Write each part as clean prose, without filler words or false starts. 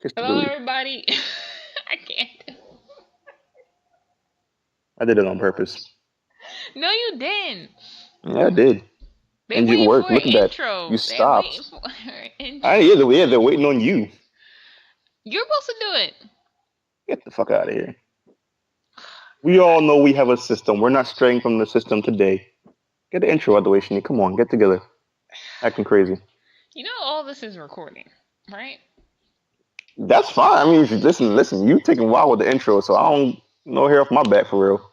It's the Hello, booty. everybody. I can't. I did it on purpose. No, you didn't. Yeah, I did. They And it waiting worked. for an Look at that. You intro. They waiting stopped. for an I intro. yeah, they're waiting on you. You're supposed to do it. Get the fuck out of here. We All all right. know we have a system. We're not straying from the system today. Get the intro out of the way, Shani. Come on, get together. Acting crazy. You know all this is recording, right? That's fine. I mean, if you listen. You taking a while with the intro, so I don't no hair off my back for real.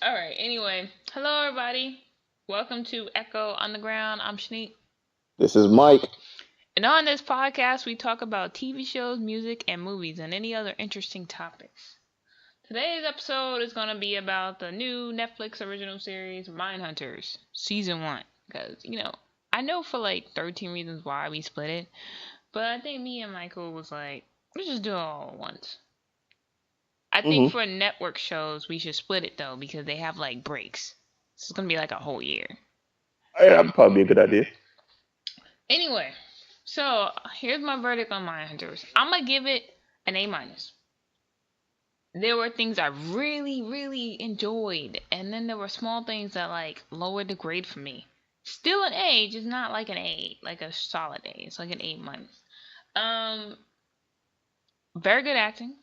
All right. Anyway, hello, everybody. Welcome to Echo Underground. I'm Shanique. This is Mike. And on this podcast, we talk about TV shows, music, and movies, and any other interesting topics. Today's episode is going to be about the new Netflix original series, Mindhunters, Season 1. Because, I know for like 13 reasons why we split it, but I think me and Michael was like, let's just do it all at once. I think Mm-hmm. for network shows, we should split it though, because they have like breaks. It's going to be like a whole year. Yeah, that'd probably be a good idea. Anyway, so here's my verdict on Mindhunters. I'm going to give it an A minus. There were things I really, really enjoyed, and then there were small things that like lowered the grade for me. Still an A, just not like an A, like a solid A. It's like an A minus. Um, Very good acting,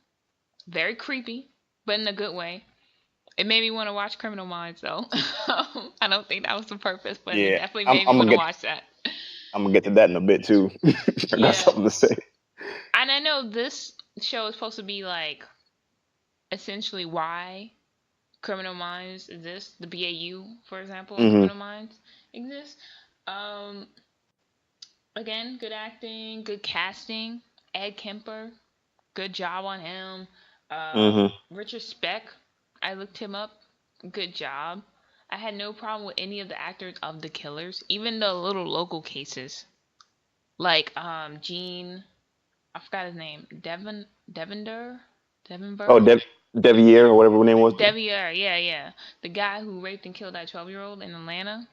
very creepy, but in a good way. It made me want to watch Criminal Minds, though. I don't think that was the purpose, but it Yeah, definitely I'm, made me I'm want gonna to get watch that. I'm gonna get to that in a bit too. I got Yeah, something to say. and I know this show is supposed to be like essentially why Criminal Minds exists. The BAU, for example, of Mm-hmm. Criminal Minds exists. Um, Again, good acting, good casting. Ed Kemper, good job on him. Mm-hmm. Richard Speck, I looked him up. Good job. I had no problem with any of the actors of the killers, even the little local cases, like Gene. I forgot his name. Devender, Oh, Devenberg. Devier or whatever her name was. Devier, yeah, yeah. The guy who raped and killed that 12-year-old in Atlanta.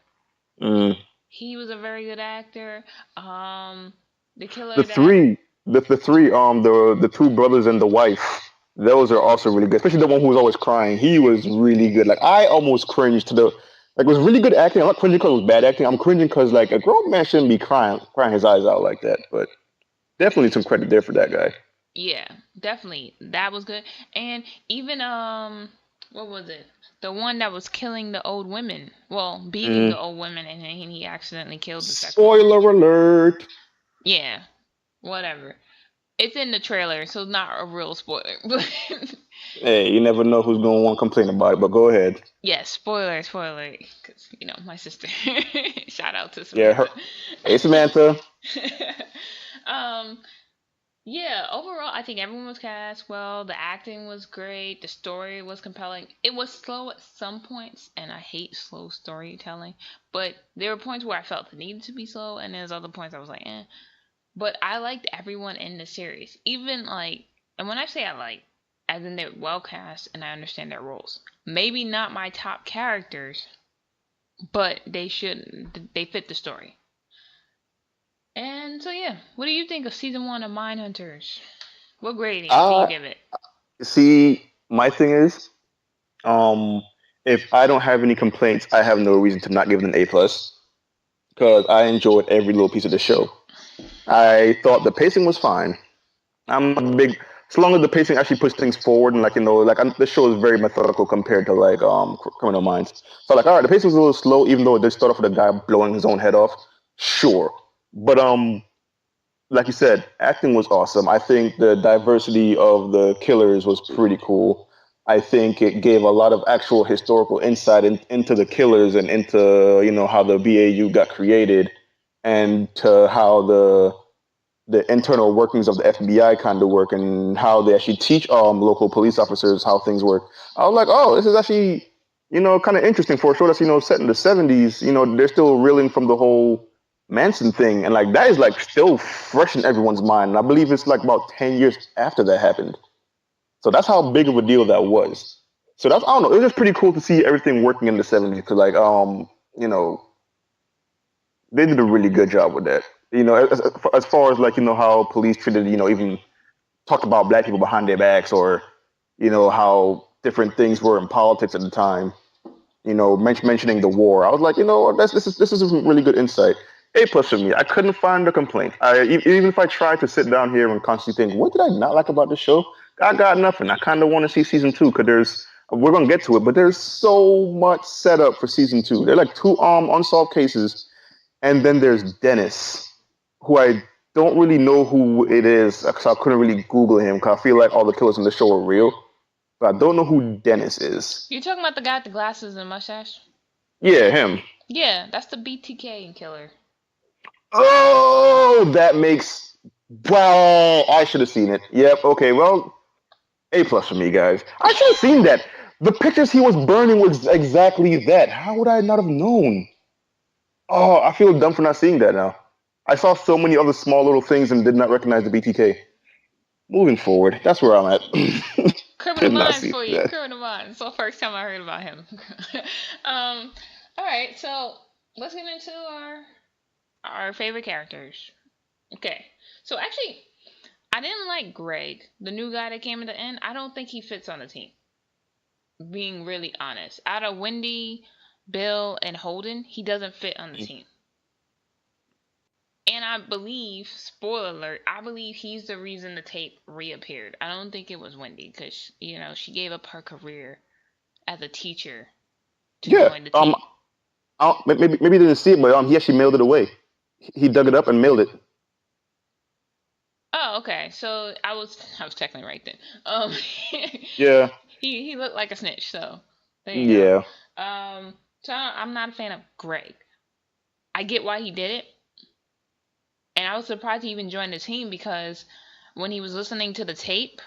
Mm. He was a very good actor. Um, the The killer that three, the three, the two brothers and the wife. Those are also really good. Especially the one who was always crying. He was really good. Like I almost cringed to the. Like it was really good acting. I'm not cringing because it was bad acting. I'm cringing because like a grown man shouldn't be crying his eyes out like that. But definitely some credit there for that guy. yeah, definitely that was good. And even what was it? The one that was killing the old women. Well, beating Mm. the old women, and then he accidentally killed the second one. Spoiler alert. Yeah, whatever. It's in the trailer, so not a real spoiler. But Hey, you never know who's gonna want to complain about it. But go ahead. yes, spoiler, because my sister. Shout out to Yeah, her. Samantha. Hey Samantha. um, Yeah, overall, I think everyone was cast well. The acting was great. The story was compelling. It was slow at some points, and I hate slow storytelling. But there were points where I felt it needed to be slow, and there's other points I was like, eh. But I liked everyone in the series. Even like, and when I say I like, as in they're well cast and I understand their roles. Maybe not my top characters, but they fit the story. And so yeah, what do you think of season 1 of Mindhunters? What grading do you Uh give it? see, my thing is, um, if I don't have any complaints, I have no reason to not give it an A+ because I enjoyed every little piece of the show. I thought the pacing was fine. I'm not big, as long as the pacing actually puts things forward and like the show is very methodical compared to like Criminal Minds. So like, all right, the pacing was a little slow, even though it did start off with a guy blowing his own head off. Sure, but like you said, acting was awesome. I think the diversity of the killers was pretty cool. I think it gave a lot of actual historical insight into the killers and into how the BAU got created and to how the internal workings of the FBI kind of work and how they actually teach local police officers how things work. I was like, oh, this is actually kind of interesting for a show that's set in the 70s. They're still reeling from the whole Manson thing, and like that is like still fresh in everyone's mind. And I believe it's like about 10 years after that happened. So that's how big of a deal that was. So that's I don't know. It was just pretty cool to see everything working in the 70s because like you know they did a really good job with that. As far as like how police treated even talked about black people behind their backs, or how different things were in politics at the time. Mentioning the war, I was like, this is some really good insight. A plus for me. I couldn't find a complaint. Even if I tried to sit down here and constantly think, what did I not like about the show? I got nothing. I kind of want to see season two because we're gonna get to it, but there's so much setup for season two. There are like two unsolved cases, and then there's Dennis, who I don't really know who it is because I couldn't really Google him because I feel like all the killers in the show are real, but I don't know who Dennis is. You talking about the guy with the glasses and mustache? Yeah, him. Yeah, that's the BTK killer. Oh, that makes. Well, I should have seen it. Yep. Okay. Well, A plus for me, guys. I should have seen that. The pictures he was burning was exactly that. How would I not have known? Oh, I feel dumb for not seeing that now. I saw so many other small little things and did not recognize the BTK. Moving forward, that's where I'm at. Criminal Did not Minds see for you. that. Criminal Minds. So first time I heard about him. um, all right, so let's get into our favorite characters. Okay, so actually, I didn't like Greg, the new guy that came at the end. I don't think he fits on the team. Being really honest, out of Wendy, Bill, and Holden, he doesn't fit on the team. And I believe, spoiler alert, I believe he's the reason the tape reappeared. I don't think it was Wendy because, she gave up her career as a teacher to Yeah. join the team. Maybe he didn't see it, but he actually mailed it away. He dug it up and mailed it. Oh, okay. So I was technically right then. Yeah. he looked like a snitch, so there you go. Yeah. So I'm not a fan of Greg. I get why he did it, and I was surprised he even joined the team because when he was listening to the tape,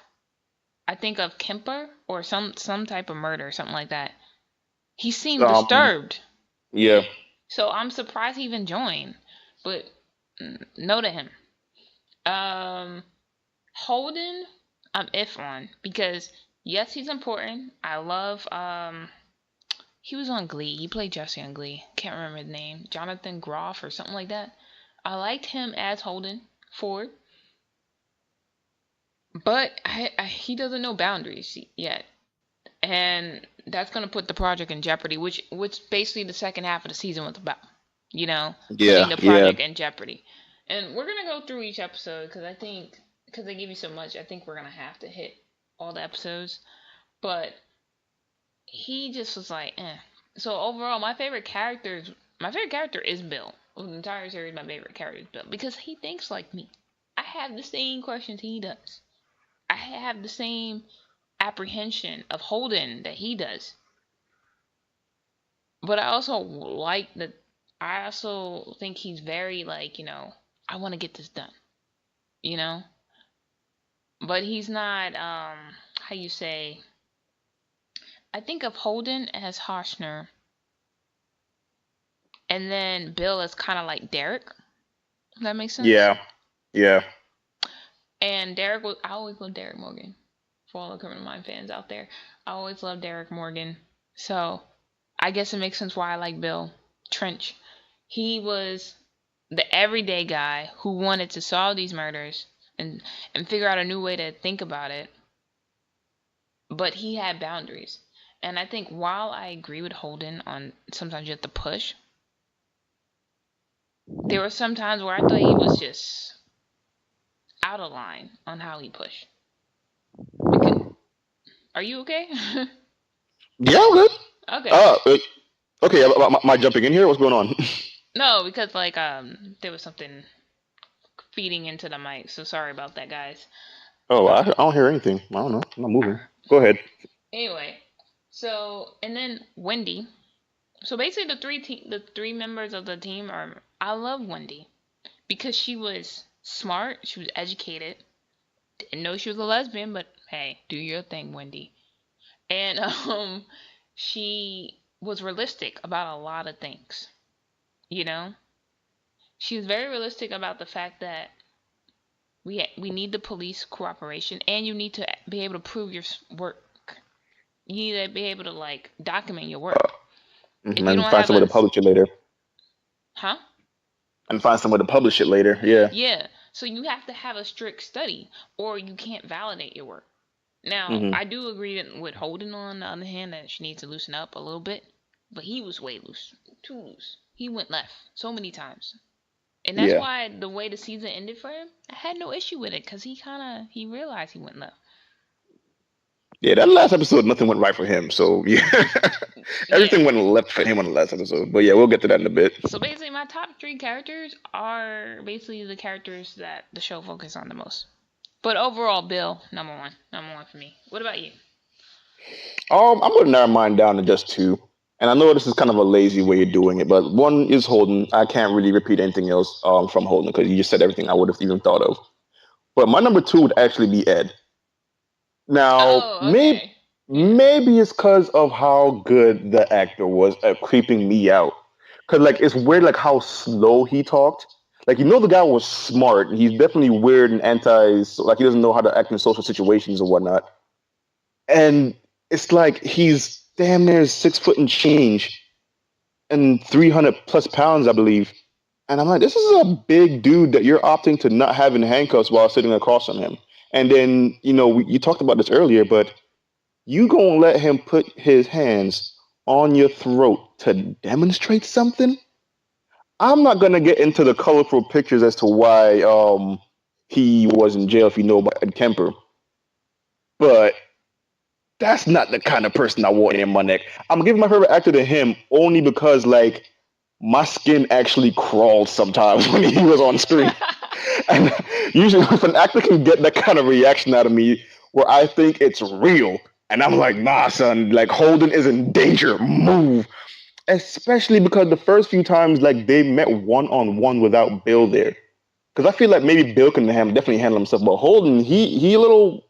I think of Kemper or some type of murder or something like that. He seemed Um. disturbed. Yeah. So I'm surprised he even joined. But no to him. Um Holden, I'm if on because yes, he's important. I love he was on Glee. He played Jesse on Glee. Can't remember his name. Jonathan Groff or something like that. I liked him as Holden Ford, but he doesn't know boundaries yet. And that's gonna put the project in jeopardy, which basically the second half of the season was about. Putting Yeah. the Yeah. project in jeopardy. And we're gonna go through each episode because I think because they give you so much, I think we're gonna have to hit all the episodes. But he just was like, eh. So overall, my favorite character is Bill. Of the entire series, my favorite character is Bill because he thinks like me. I have the same questions he does. I have the same apprehension of Holden that he does. But I also like that. I also think he's very like I want to get this done. You know, but he's not. How you say? I think of Holden as Hoshner, and then Bill is kind of like Derek. Does that make sense? Yeah. Yeah. And Derek was. I always love Derek Morgan. For all the Criminal Mind fans out there, I always love Derek Morgan. So I guess it makes sense why I like Bill Trench. He was the everyday guy who wanted to solve these murders and figure out a new way to think about it, but he had boundaries. And I think while I agree with Holden on sometimes you have to push, there were some times where I thought he was just out of line on how he pushed. Because, are you okay? Yeah. I'm good. Okay. Uh. Okay. Am I jumping in here? What's going on? No, because like there was something feeding into the mic, so sorry about that, guys. Oh, I Uh, don't hear anything. I don't know. I'm not moving. Go ahead. anyway, so and then Wendy. So basically, the three members of the team are. I love Wendy because she was smart, she was educated, didn't know she was a lesbian, but hey, do your thing, Wendy. And she was realistic about a lot of things. You know, she was very realistic about the fact that we need the police cooperation, and you need to be able to prove your work. You need to be able to like document your work. If you And don't find have some way to a publish it later. huh? And find somewhere to publish it later. Yeah. Yeah. So you have to have a strict study or you can't validate your work. Now, Hmm. I do agree with Holden on the other hand that she needs to loosen up a little bit, but he was way loose, too loose. He went left so many times, and that's Yeah. why the way the season ended for him, I had no issue with it because he realized he went left. Yeah, that last episode, nothing went right for him. So yeah, Yeah. everything went left for him on the last episode. But yeah, we'll get to that in a bit. So basically, my top three characters are basically the characters that the show focuses on the most. But overall, Bill, number one for me. What about you? I'm gonna narrow mine down to just two. And I know this is kind of a lazy way of doing it, but one is Holden. I can't really repeat anything else from Holden because you just said everything I would have even thought of. But my number two would actually be Ed. Now, Oh, okay. Yeah. maybe it's because of how good the actor was at creeping me out. Cause like it's weird, like how slow he talked. Like the guy was smart. He's definitely weird and anti. Like he doesn't know how to act in social situations or whatnot. And it's like he's damn near 6 foot and change and 300 plus pounds, I believe. And I'm like, this is a big dude that you're opting to not have in handcuffs while sitting across from him. And then you talked about this earlier, but you gonna let him put his hands on your throat to demonstrate something? I'm not gonna get into the colorful pictures as to why he was in jail if you know about Ed Kemper, but that's not the kind of person I want in my neck. I'm giving my favorite actor to him only because like my skin actually crawled sometimes when he was on screen. And usually if an actor can get that kind of reaction out of me where I think it's real, and I'm like, nah, son, like Holden is in danger. Move. Especially because the first few times like they met one on one without Bill there. Because I feel like maybe Bill can definitely handle himself, but Holden, he a little.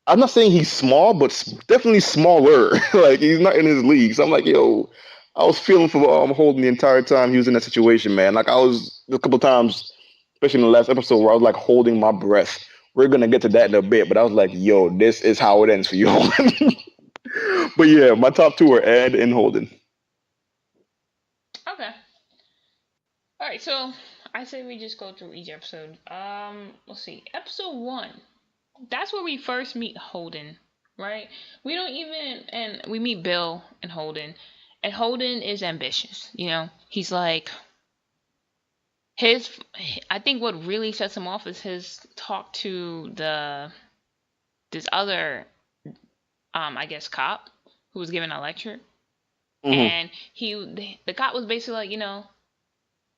I'm not saying he's small, but definitely smaller. Like he's not in his league. So I'm like, yo, I was feeling for Holden the entire time he was in that situation, man. Like I was a couple times, especially in the last episode, where I was like holding my breath. We're gonna get to that in a bit, but I was like, yo, this is how it ends for you, Holden. But yeah, my top two are Ed and Holden. Okay. All right. So I say we just go through each episode. Let's see. Episode one. That's where we first meet Holden, right? We don't even, and we meet Bill and Holden is ambitious. He's like his. I think what really sets him off is his talk to this other, I guess, cop who was giving a lecture, Hmm. and the cop was basically like,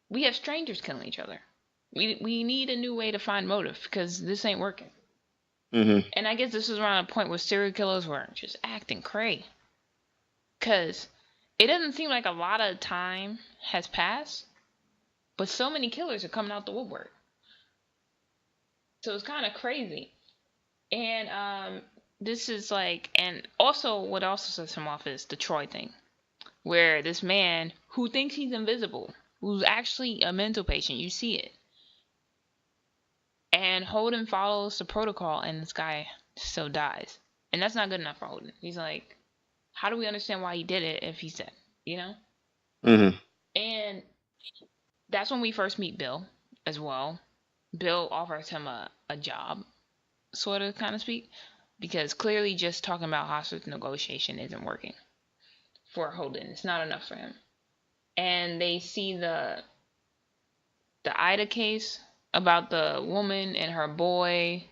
we have strangers killing each other. We need a new way to find motive because this ain't working. Hmm. And I guess this is around a point where serial killers were just acting cray. Because it doesn't seem like a lot of time has passed, but so many killers are coming out the woodwork. So it's kind of crazy. And this is like, and also what also sets him off is the Troy thing, where this man who thinks he's invisible, who's actually a mental patient, you see it. And Holden follows the protocol, and this guy still dies. And that's not good enough for Holden. He's like, how do we understand why he did it if he's dead? You know? Hmm. And that's when we first meet Bill as well. Bill offers him a job, sort of, kind of speak, because clearly just talking about hostage negotiation isn't working for Holden. It's not enough for him. And they see the Ida case about the woman and her boy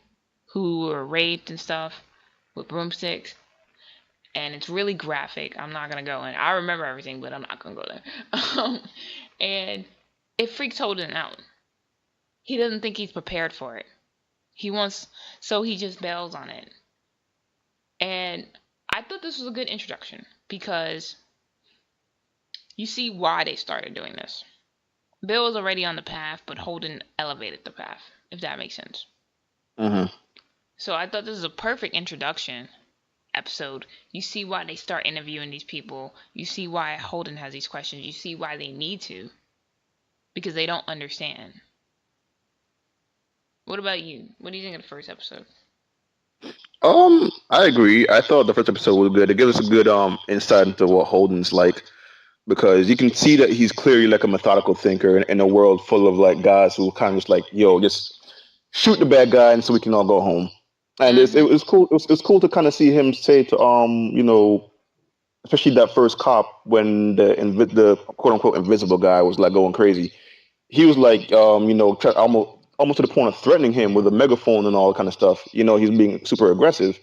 who were raped and stuff with broomsticks. And it's really graphic. I'm not gonna go in. I remember everything, but I'm not gonna go there. And it freaks Holden out. He doesn't think he's prepared for it. He wants, so he just bails on it. And I thought this was a good introduction because you see why they started doing this. Bill was already on the path, but Holden elevated the path, if that makes sense. Hmm. So I thought this was a perfect introduction episode. You see why they start interviewing these people. You see why Holden has these questions. You see why they need to, because they don't understand. What about you? What do you think of the first episode? I agree. I thought the first episode was good. It gives us a good insight into what Holden's like. because you can see that he's clearly like a methodical thinker in a world full of like guys who kind of just like, yo, just shoot the bad guy and so we can all go home. And it Mhm. was cool. It's cool to kind of see him say to especially that first cop when the quote unquote invisible guy was like going crazy. He was like, almost to the point of threatening him with a megaphone and all kind of stuff. He's being super aggressive.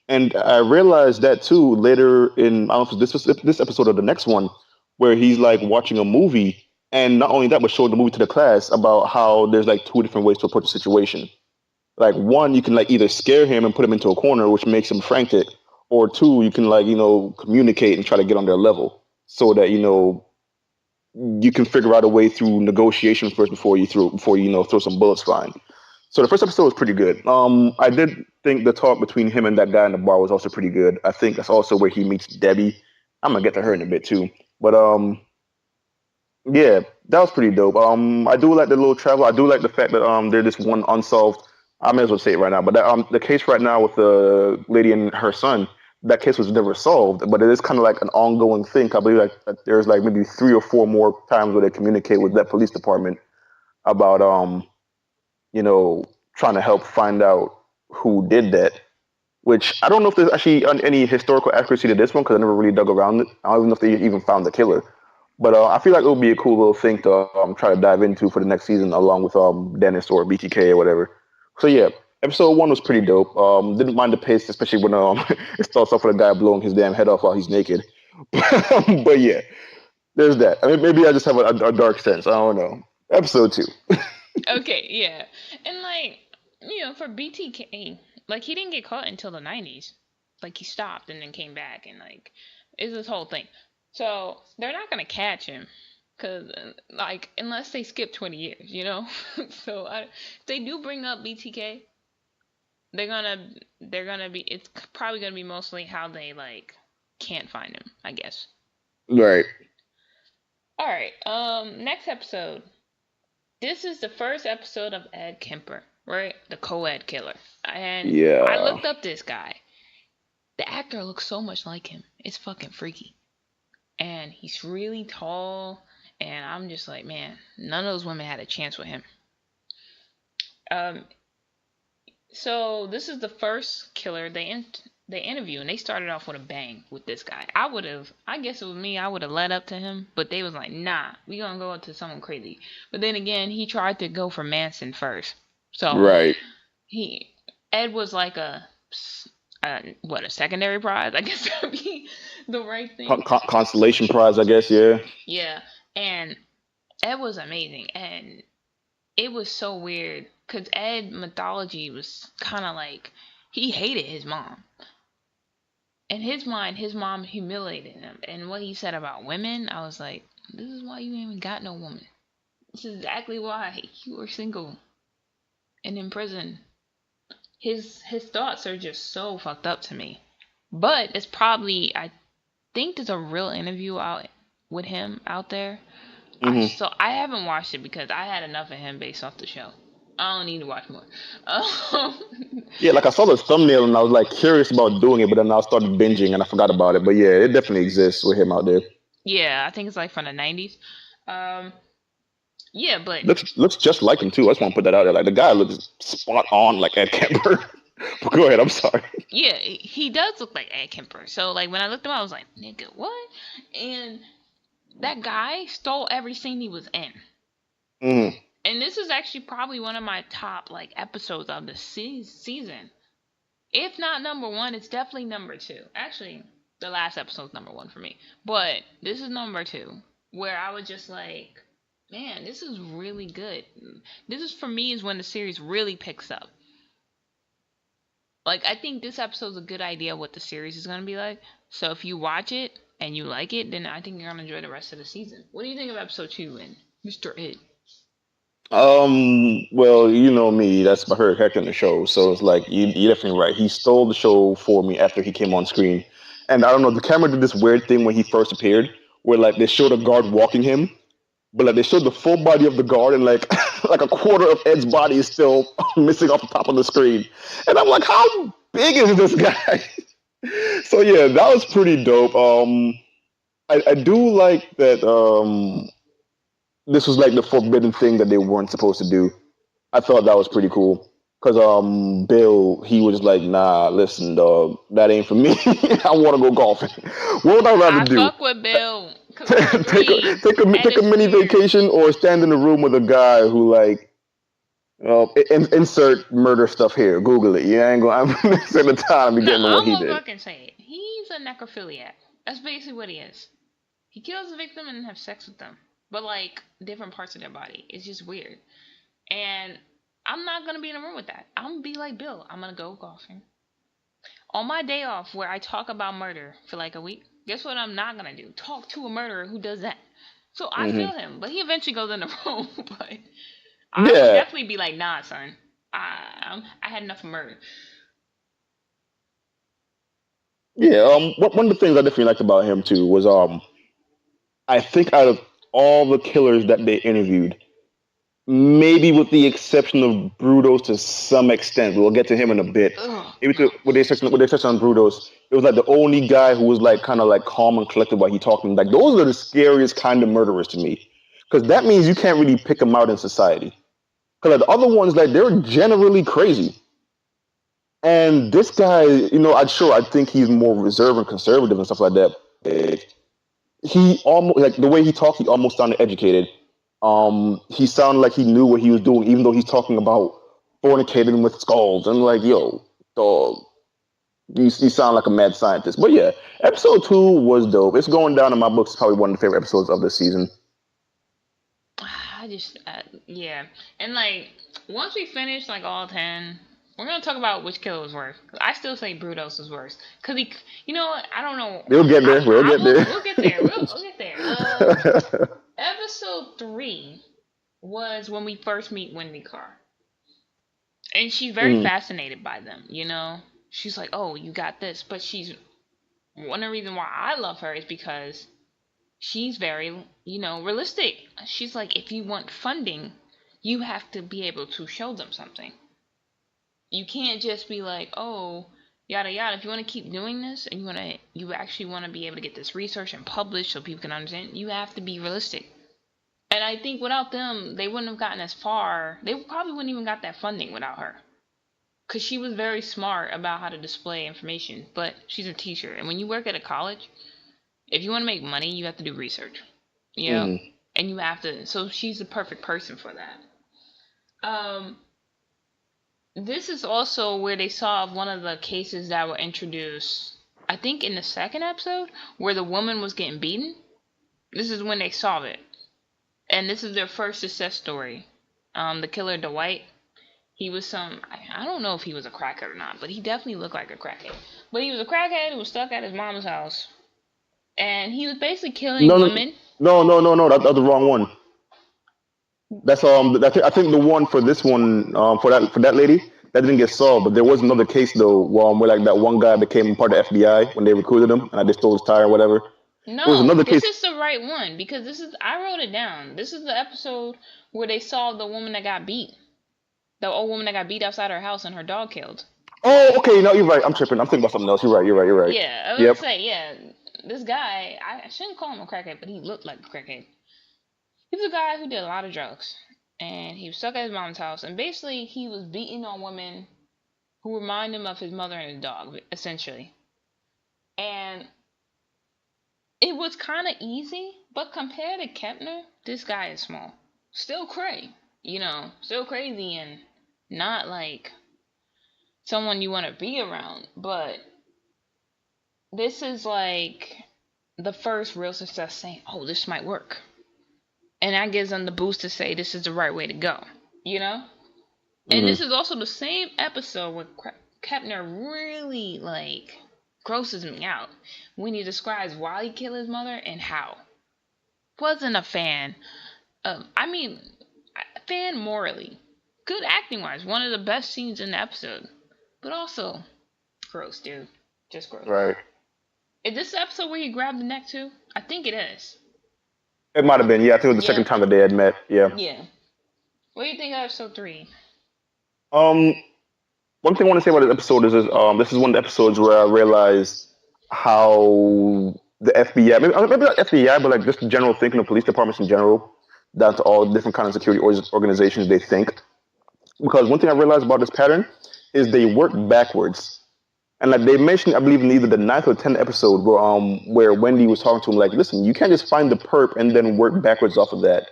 And I realized that too later in, I don't know if this episode or the next one, where he's like watching a movie, and not only that, but showing the movie to the class about how there's like two different ways to approach a situation. Like one, you can like either scare him and put him into a corner, which makes him frantic, or two, you can like communicate and try to get on their level so that you can figure out a way through negotiation first before throw some bullets flying. So the first episode was pretty good. I did think the talk between him and that guy in the bar was also pretty good. I think that's also where he meets Debbie. I'm gonna get to her in a bit too, but yeah, that was pretty dope. I do like the little travel. I do like the fact that there's this one unsolved. I may as well say it right now, but the case right now with the lady and her son, that case was never solved. But it is kind of like an ongoing thing. I believe like that there's like maybe three or four more times where they communicate with that police department about you know trying to help find out who did that. Which I don't know if there's actually any historical accuracy to this one because I never really dug around it. I don't even know if they even found the killer. But I feel like it would be a cool little thing to try to dive into for the next season, along with Dennis or BTK or whatever. So yeah, episode one was pretty dope. Didn't mind the pace, especially when it starts off with a guy blowing his damn head off while he's naked. But yeah, there's that. I mean, maybe I just have a dark sense. I don't know. Episode two. Okay, yeah. And like, for BTK, like he didn't get caught until the 90s. Like he stopped and then came back and like it's this whole thing. So, they're not going to catch him cuz like unless they skip 20 years. So, if they do bring up BTK, they're going to be it's probably going to be mostly how they like can't find him, I guess. Right. All right. Next episode. This is the first episode of Ed Kemper, right? The co-ed killer. And I Yeah. looked up this guy. The actor looks so much like him. It's fucking freaky. And he's really tall. And I'm just like, man, none of those women had a chance with him. Um, so this is the first killer they interview, and they started off with a bang with this guy. I guess it was me, I would have led up to him, but they was like, nah, we gonna go to someone crazy. But then again, he tried to go for Manson first, so Right. he Ed was like a secondary prize, I guess that would be the right thing. Constellation prize, I guess. Yeah. Yeah, and Ed was amazing, and it was so weird because Ed mythology was kind of like he hated his mom. In his mind, his mom humiliated him. And what he said about women, I was like, this is why you ain't even got no woman. This is exactly why you were single and in prison. His thoughts are just so fucked up to me. But it's probably I think there's a real interview out with him out there. Hmm. I haven't watched it because I had enough of him based off the show. I don't need to watch more. Um, Yeah, like I saw the thumbnail and I was like curious about doing it, but then I started binging and I forgot about it. But yeah, it definitely exists with him out there. yeah, I think it's like from the 90s. Um, yeah, but Looks just like him too. I just want to put that out there. Like the guy looks spot on like Ed Kemper. But go ahead. I'm sorry. yeah, he does look like Ed Kemper. So like when I looked him up, I was like, nigga, what? And that guy stole every scene he was in. Hmm. And this is actually probably one of my top like episodes of the season. If not number one, it's definitely number two. Actually, the last episode's number one for me. But this is number two, where I was just like, man, this is really good. This is for me is when the series really picks up. Like I think this episode's a good idea of what the series is gonna be like. So if you watch it and you like it, then I think you're gonna enjoy the rest of the season. What do you think of episode two and Mr. Ed? Well, you know me. That's my favorite character in the show. So it's like you're definitely right. He stole the show for me after he came on screen, and I don't know. The camera did this weird thing when he first appeared, where like they showed a guard walking him, but like they showed the full body of the guard, and like like a quarter of Ed's body is still missing off the top of the screen, and I'm like, how big is this guy? So yeah, that was pretty dope. I do like that. This was like the forbidden thing that they weren't supposed to do. I thought that was pretty cool. Cause Bill, he was like, nah, listen, dog, that ain't for me. I want to go golfing. What would I rather I do? fuck with Bill because I agree, and Take a it's mini weird. vacation or stand in the room with a guy who like insert murder stuff here. Google it. Yeah, I ain't gonna. I'm gonna spend the time to be No, getting to what I'm he gonna did. fucking say it. He's a necrophiliac. That's basically what he is. He kills the victim and then have sex with them, but like different parts of their body. It's just weird. And I'm not gonna be in a room with that. I'm gonna be like Bill. I'm gonna go golfing on my day off where I talk about murder for like a week. Guess what? I'm not gonna do talk to a murderer who does that. So I Hmm. feel him, but he eventually goes in the room. But I would Yeah, definitely be like, nah, son. I had enough of murder. yeah. One of the things I definitely liked about him too was I think out of all the killers that they interviewed, maybe with the exception of Brutos to some extent, we'll get to him in a bit. Ugh, Maybe no. with the exception on Brutos, it was like the only guy who was like kind of like calm and collected while he talking. Like those are the scariest kind of murderers to me, because that means you can't really pick them out in society. Because like, the other ones, like they're generally crazy. And this guy, I think he's more reserved and conservative and stuff like that. He almost like the way he talked, he almost sounded educated. He sounded like he knew what he was doing, even though he's talking about fornicating with skulls. And like, yo, dog, you sound like a mad scientist. But yeah, episode 2 was dope. It's going down in my books. It's probably one of the favorite episodes of this season. I just, yeah. And like, once we finish like all 10, we're gonna talk about which killer was worse. 'Cause I still say Brutos was worse. Cause he, you know what? I don't know. We'll get there. We'll get there. We'll get there. We'll get there. Episode 3 was when we first meet Wendy Carr. And she's very Mm, fascinated by them, you know? She's like, oh, you got this. But she's, one of the reasons why I love her is because she's very, realistic. She's like, if you want funding, you have to be able to show them something. You can't just be like, oh, yada yada. If you want to keep doing this and you actually want to be able to get this research and publish so people can understand, you have to be realistic. And I think without them, they wouldn't have gotten as far. They probably wouldn't even got that funding without her. Because she was very smart about how to display information. But she's a teacher. And when you work at a college, if you want to make money, you have to do research. You know? mm. And you have to. So she's the perfect person for that. Um, this is also where they solved one of the cases that were introduced, I think, in the second episode, where the woman was getting beaten. This is when they solve it. And this is their first success story. The killer, Dwight, he was I don't know if he was a crackhead or not, but he definitely looked like a crackhead. But he was a crackhead who was stuck at his mom's house. And he was basically killing No, no, women. no. That's the wrong one. That's I think the one for this one for that lady that didn't get solved. But there was another case though, where like that one guy became part of the FBI when they recruited him, and I just stole his tire or whatever. It was No, another this case. is the right one because this is, I wrote it down. This is the episode where they solved the woman that got beat. The old woman that got beat outside her house and her dog killed. Oh, okay. No, you're right. I'm tripping. I'm thinking about something else. You're right. You're right. You're right. Yeah, I was gonna Yep. say, yeah, this guy, I shouldn't call him a crackhead, but he looked like a crackhead. He was a guy who did a lot of drugs, and he was stuck at his mom's house, and basically he was beating on women who remind him of his mother and his dog, essentially. And it was kind of easy, but compared to Kepner, this guy is small. Still cray, still crazy and not like someone you want to be around, but this is like the first real success saying, oh, this might work. And that gives them the boost to say this is the right way to go, you know? And this Hmm. is also the same episode where Kepner really, like, grosses me out when he describes why he killed his mother and how. Wasn't a fan. I mean, fan morally. Good acting wise. One of the best scenes in the episode. But also, gross, dude. Just gross. Right. Is this the episode where he grabbed the neck too? I think it is. It might have been. Yeah, I think it was the second Yep. time that they had met. Yeah. Yeah. What do you think of episode 3? Um. One thing I want to say about this episode is this is one of the episodes where I realized how the FBI, maybe not FBI, but like just the general thinking of police departments in general, down to all different kind of security organizations they think. Because one thing I realized about this pattern is they work backwards. And like they mentioned, I believe in either the ninth or 10th episode where Wendy was talking to him, like, listen, you can't just find the perp and then work backwards off of that.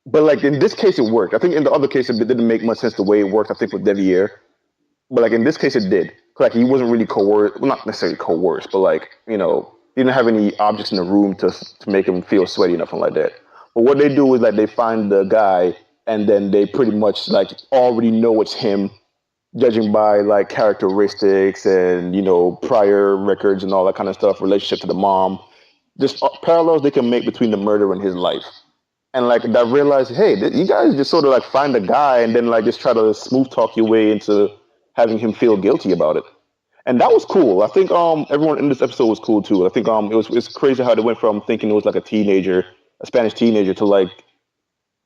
But like in this case, it worked. I think in the other case, it didn't make much sense the way it worked. I think with Devier, but like in this case, it did. Like he wasn't really coerced. Well, not necessarily coerced, but like he didn't have any objects in the room to make him feel sweaty, nothing like that. But what they do is like they find the guy, and then they pretty much like already know it's him, judging by like characteristics and prior records and all that kind of stuff, relationship to the mom, just parallels they can make between the murder and his life. And like I realized, hey, you guys just sort of like find a guy and then like just try to smooth talk your way into having him feel guilty about it. And that was cool. I think everyone in this episode was cool too. I think it's crazy how they went from thinking it was like a Spanish teenager, to like,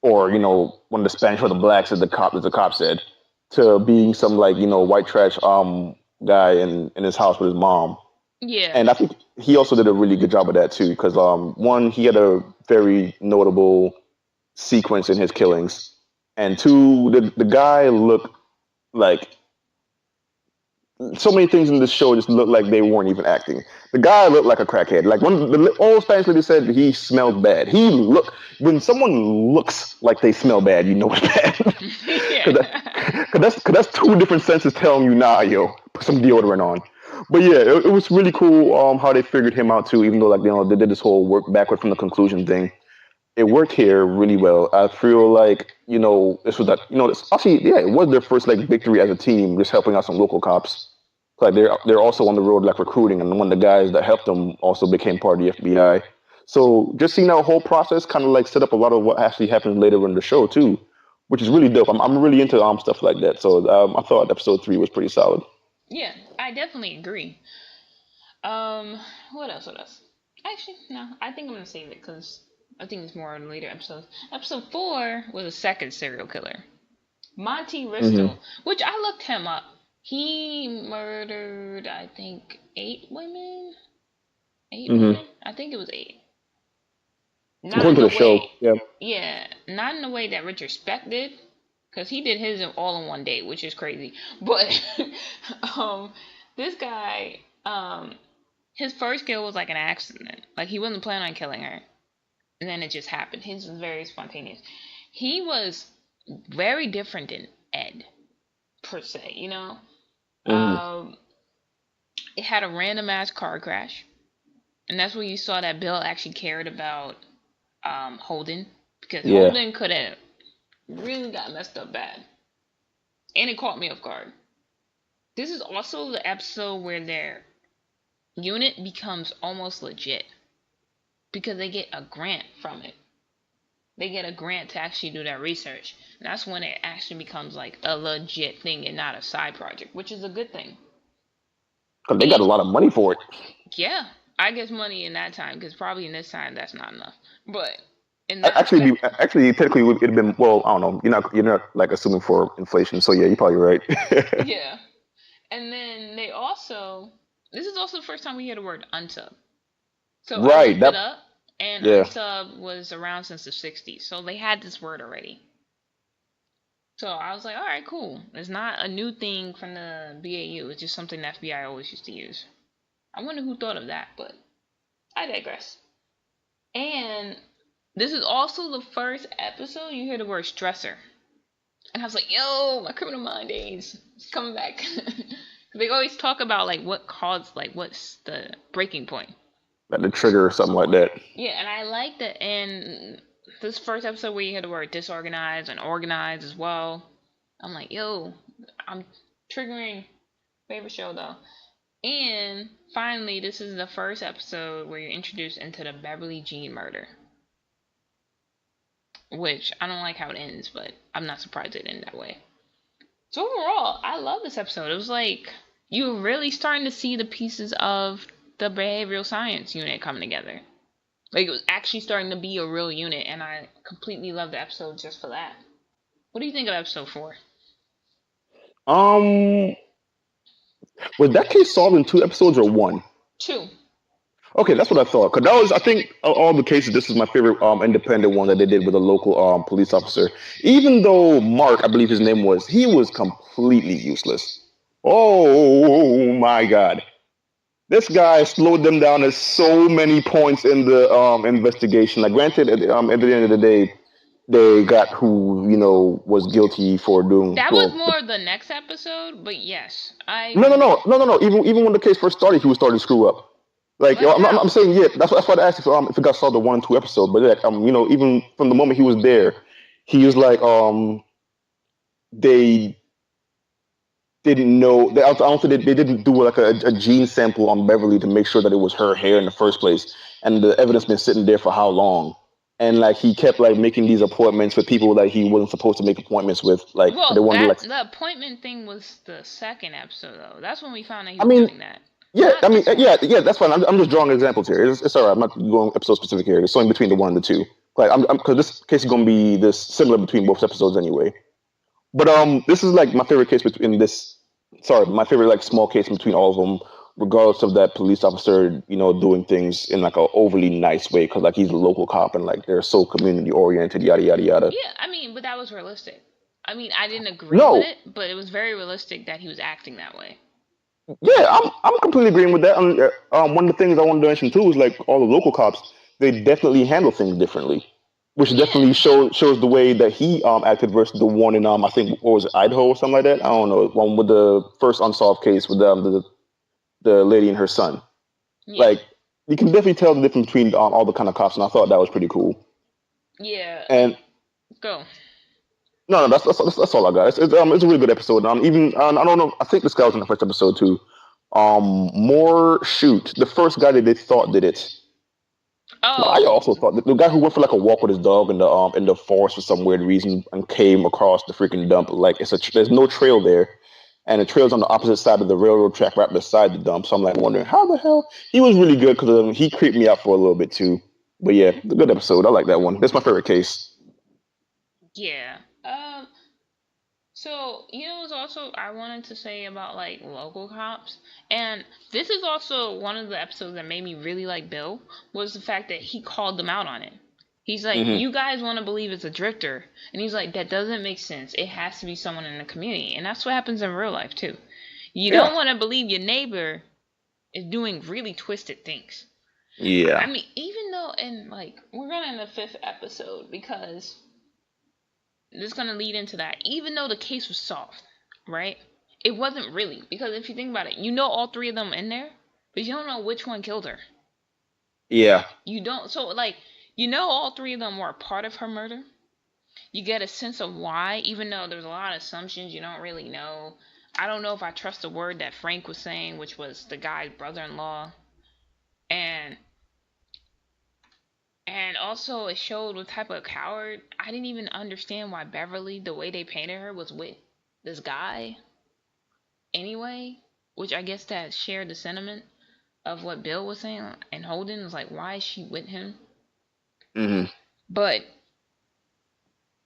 or one of the Spanish or the blacks, as the cop said, to being some like white trash guy in his house with his mom. Yeah. And I think he also did a really good job of that too, because one, he had a very notable sequence in his killings, and two, the guy looked like so many things in this show just looked like they weren't even acting. The guy looked like a crackhead. Like when the old Spanish lady said he smelled bad. When someone looks like they smell bad, you know it's bad. Yeah. Cause that's two different senses telling you, nah, yo, put some deodorant on. But yeah, it was really cool how they figured him out too. Even though like they did this whole work backward from the conclusion thing, it worked here really well. I feel like this was that actually, yeah, it was their first like victory as a team, just helping out some local cops. Like they're also on the road like recruiting, and one of the guys that helped them also became part of the FBI. So just seeing that whole process kind of like set up a lot of what actually happens later in the show too, which is really dope. I'm really into stuff like that. So I thought episode 3 was pretty solid. Yeah, I definitely agree. What else? What else? Actually, no. I think I'm gonna save it because I think it's more in later episodes. Episode 4 was a second serial killer, Monty Hmm. Risto, which I looked him up. He murdered, I think, 8 women. Eight Hmm. women. I think it was 8. Not According in to the the show, way, yeah. yeah, not in the way that Richard Speck did, because he did his all in one day, which is crazy. But um, this guy, his first kill was like an accident. Like he wasn't planning on killing her, and then it just happened. His was very spontaneous. He was very different than Ed per se. Hmm. Um, it had a random ass car crash, and that's where you saw that Bill actually cared about Holden, because Yeah. Holden could have really got messed up bad, and it caught me off guard. This is also the episode where their unit becomes almost legit because they get a grant from it. They get a grant to actually do that research. And that's when it actually becomes like a legit thing and not a side project, which is a good thing. Because they got And a lot of money for it. yeah, I guess money in that time, because probably in this time that's not enough. But in that Actually, aspect, actually, technically, it'd have been, well. I don't know. You're not like assuming for inflation. So yeah, you're probably right. yeah. And then they also, this is also the first time we hear the word unsub. So I Right. looked it That. up, and Yeah. unsub was around since the 60s. So they had this word already. So I was like, all right, cool. It's not a new thing from the BAU. It's just something the FBI always used to use. I wonder who thought of that, but I digress. And this is also the first episode you hear the word stressor. And I was like, yo, my criminal mind days. It's coming back. They always talk about like what caused, like what's the breaking point. Like the trigger or something like that. Yeah, and I like that in this first episode where you hear the word disorganized and organized as well. I'm like, yo, I'm triggering. Favorite show though. And finally, this is the first episode where you're introduced into the Beverly Jean murder. Which I don't like how it ends, but I'm not surprised it ended that way. So overall, I love this episode. It was like you're really starting to see the pieces of the behavioral science unit coming together. Like it was actually starting to be a real unit, and I completely love the episode just for that. What do you think of episode 4? Um, was that case solved in 2 episodes or one? 2. Okay, that's what I thought. Cause that was, I think, all the cases. This is my favorite independent one that they did with a local police officer. Even though Mark, I believe his name was, he was completely useless. Oh my God, this guy slowed them down at so many points in the investigation. Like, granted, at the end of the day, they got who was guilty for doing That was well. more the next episode, but yes, I No, no, agree. no, no, no, no. Even when the case first started, he was starting to screw up. Like, Like I'm how? saying, yeah, that's why I asked if you guys saw the 1 and 2 episode. But like, even from the moment he was there, he was like, they didn't know. I don't think they didn't do like a gene sample on Beverly to make sure that it was her hair in the first place. And the evidence been sitting there for how long? And like he kept like making these appointments with people that he wasn't supposed to make appointments with. Like they Well, wanted to that like. the appointment thing was the second episode though. That's when we found out he I was mean, doing that. yeah, I Not mean, this one. yeah, yeah. That's fine. I'm just drawing examples here. It's all right. I'm not going episode specific here. It's only between the 1 and the 2. Like, because this case is going to be this similar between both episodes anyway. But this is like my favorite case between this. Sorry, my favorite like small case between all of them, regardless of that police officer, doing things in like a overly nice way because like he's a local cop and like they're so community oriented, yada yada yada. Yeah, I mean, but that was realistic. I mean, I didn't agree with No, it, but it was very realistic that he was acting that way. yeah, I'm completely agreeing with that. One of the things I wanted to mention too is like all the local cops, they definitely handle things differently, which Yeah. definitely shows the way that he acted versus the one in I think what was it, Idaho or something like that. I don't know, one with the first unsolved case with the lady and her son. Yeah. Like you can definitely tell the difference between all the kind of cops, and I thought that was pretty cool. Yeah. And Go. no, no, that's all I got. It's a really good episode. Even I don't know. I think this guy was in the first episode too. More shoot the first guy that they thought did it. I Oh. also thought that the guy who went for like a walk with his dog in the forest for some weird reason and came across the freaking dump. Like there's no trail there, and the trail's on the opposite side of the railroad track, right beside the dump. So I'm like wondering how the hell he was really good because he creeped me out for a little bit too. But yeah, a good episode. I like that one. That's my favorite case. Yeah. So, was also I wanted to say about like local cops, and this is also one of the episodes that made me really like Bill was the fact that he called them out on it. He's like, Hmm. "You guys want to believe it's a drifter," and he's like, "That doesn't make sense. It has to be someone in the community," and that's what happens in real life too. You Yeah, don't want to believe your neighbor is doing really twisted things. I yeah, mean, even though, and like, we're gonna end the fifth episode because this is going to lead into that. Even though the case was solved, right? It wasn't really. Because if you think about it, all three of them in there, but you don't know which one killed her. yeah. You don't. So, like, all three of them were a part of her murder. You get a sense of why, even though there's a lot of assumptions you don't really know. I don't know if I trust the word that Frank was saying, which was the guy's brother in law. And also it showed what type of coward. I didn't even understand why Beverly, the way they painted her, was with this guy anyway, which I guess that shared the sentiment of what Bill was saying, and Holden was like, why is she with him? Hmm. But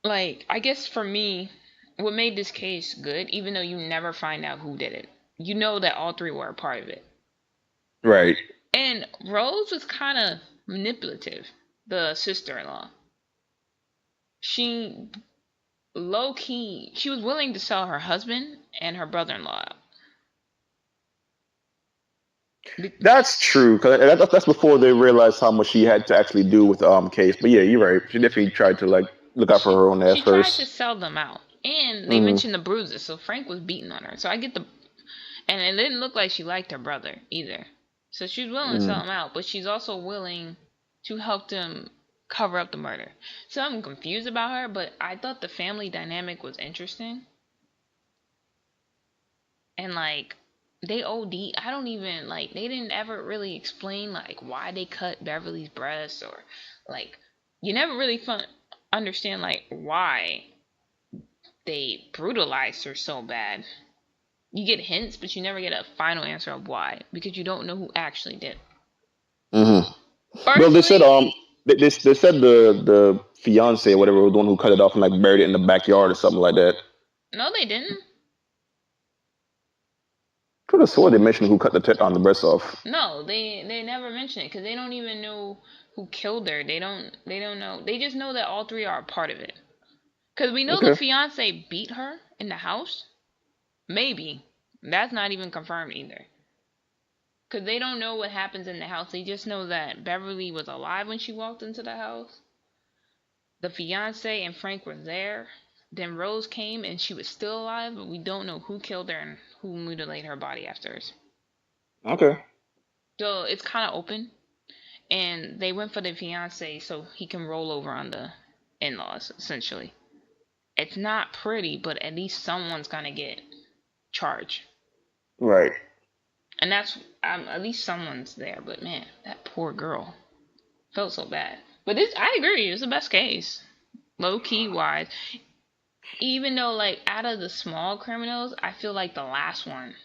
like, I guess for me, what made this case good, even though you never find out who did it, you know that all three were a part of it. Right. And Rose was kind of manipulative, the sister-in-law. She low key, she was willing to sell her husband and her brother-in-law out. That's true. Cause that's before they realized how much she had to actually do with the case. But yeah, you're right. She definitely tried to like look out for her own ass She tried to first. sell them out, and they Hmm. mentioned the bruises. So Frank was beating on her. So I get the, and it didn't look like she liked her brother either. So she's willing to sell Hmm. him out, but she's also willing to help them cover up the murder. So I'm confused about her, but I thought the family dynamic was interesting, and like they OD. I don't even like they didn't ever really explain like why they cut Beverly's breasts or like you never really understand like why they brutalized her so bad. You get hints, but you never get a final answer of why because you don't know who actually did. Hmm. Well, they said Personally, they said the fiance or whatever was the one who cut it off and like buried it in the backyard or something like that. no, they didn't. Could have swore they mentioned who cut the tit on the breast off. No, they never mention it because they don't even know who killed her. They don't know. They just know that all three are a part of it. Because we know the Okay. fiance beat her in the house. Maybe that's not even confirmed either. Because they don't know what happens in the house. They just know that Beverly was alive when she walked into the house. The fiance and Frank were there. Then Rose came and she was still alive, but we don't know who killed her and who mutilated her body afterwards. Okay. So it's kind of open. And they went for the fiance so he can roll over on the in-laws, essentially. It's not pretty, but at least someone's gonna get charged. Right. And that's at least someone's there. But man, that poor girl felt so bad. But this, I agree, it's the best case, low key wise. Even though, like, out of the small criminals, I feel like the last one,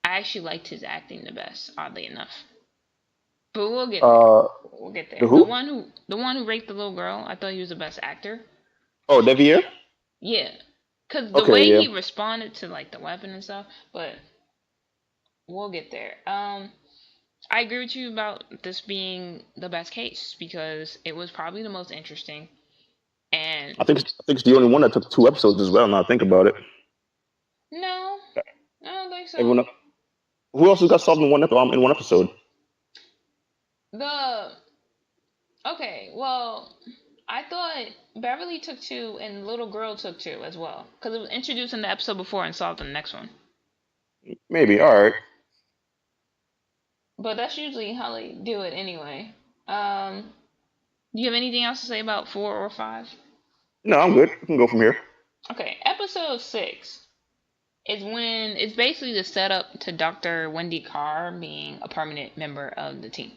I actually liked his acting the best, oddly enough. But we'll get there. Uh, We'll get the there. The who? one who the one who raped the little girl, I thought he was the best actor. Oh, Devier. Yeah, cause the Okay. way Yeah. he responded to like the weapon and stuff. But we'll get there. I agree with you about this being the best case because it was probably the most interesting. And I think it's the only one that took 2 episodes as well. Now I think about it. no, I don't think so. Everyone. Who else has got solved in in 1 episode? The Okay, well, I thought Beverly took two and little girl took two as well because it was introduced in the episode before and solved in the next one. Maybe. All right. But that's usually how they do it anyway. Do you have anything else to say about 4 or 5? No, I'm good. We can go from here. Okay, episode 6 is when it's basically the setup to Dr. Wendy Carr being a permanent member of the team.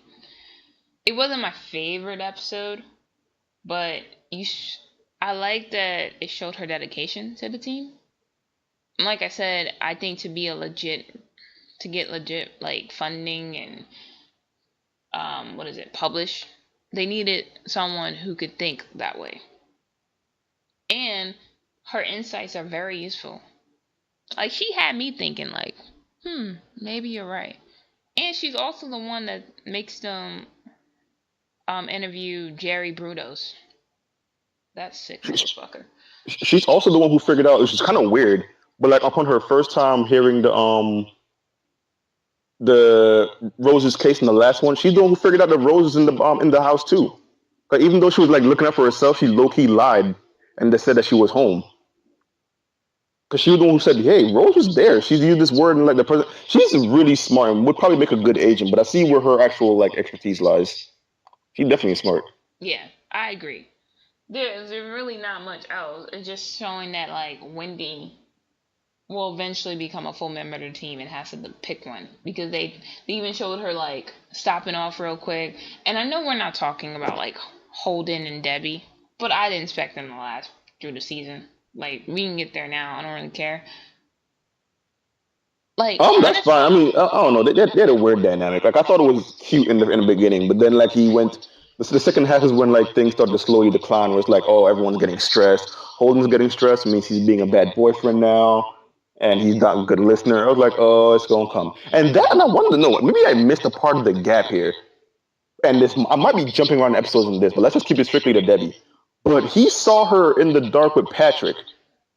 It wasn't my favorite episode, but I like that it showed her dedication to the team. Like I said, I think to get legit like funding and what is it, publish, they needed someone who could think that way. And her insights are very useful. Like she had me thinking like, maybe you're right. And she's also the one that makes them interview Jerry Brudos. That sick She, motherfucker. she's also the one who figured out, which is kind of weird, but like upon her first time hearing the Rose's case in the last one, she's the one who figured out that Rose is in the house too. Like even though she was like looking out for herself, she low key lied and they said that she was home. Because she was the one who said, "Hey, Rose was there." She's used this word and like the president. She's really smart and would probably make a good agent. But I see where her actual like expertise lies. She's definitely smart. Yeah, I agree. There's really not much else. It's just showing that like Wendy will eventually become a full member of the team and has to pick one because they even showed her like stopping off real quick. And I know we're not talking about like Holden and Debbie, but I didn't expect them to last through the season. Like we can get there now. I don't really care. Like That's honest, fine. I mean, I don't know. They had a weird dynamic. Like I thought it was cute in the beginning, but then like he went. The second half is when like things started to slowly decline. Where it's like, oh, everyone's getting stressed. Holden's getting stressed. It means he's being a bad boyfriend now, and he's not a good listener. I was like, oh, it's gonna come. And I wanted to know. Maybe I missed a part of the gap here. And this, I might be jumping around episodes in this, but let's just keep it strictly to Debbie. But he saw her in the dark with Patrick.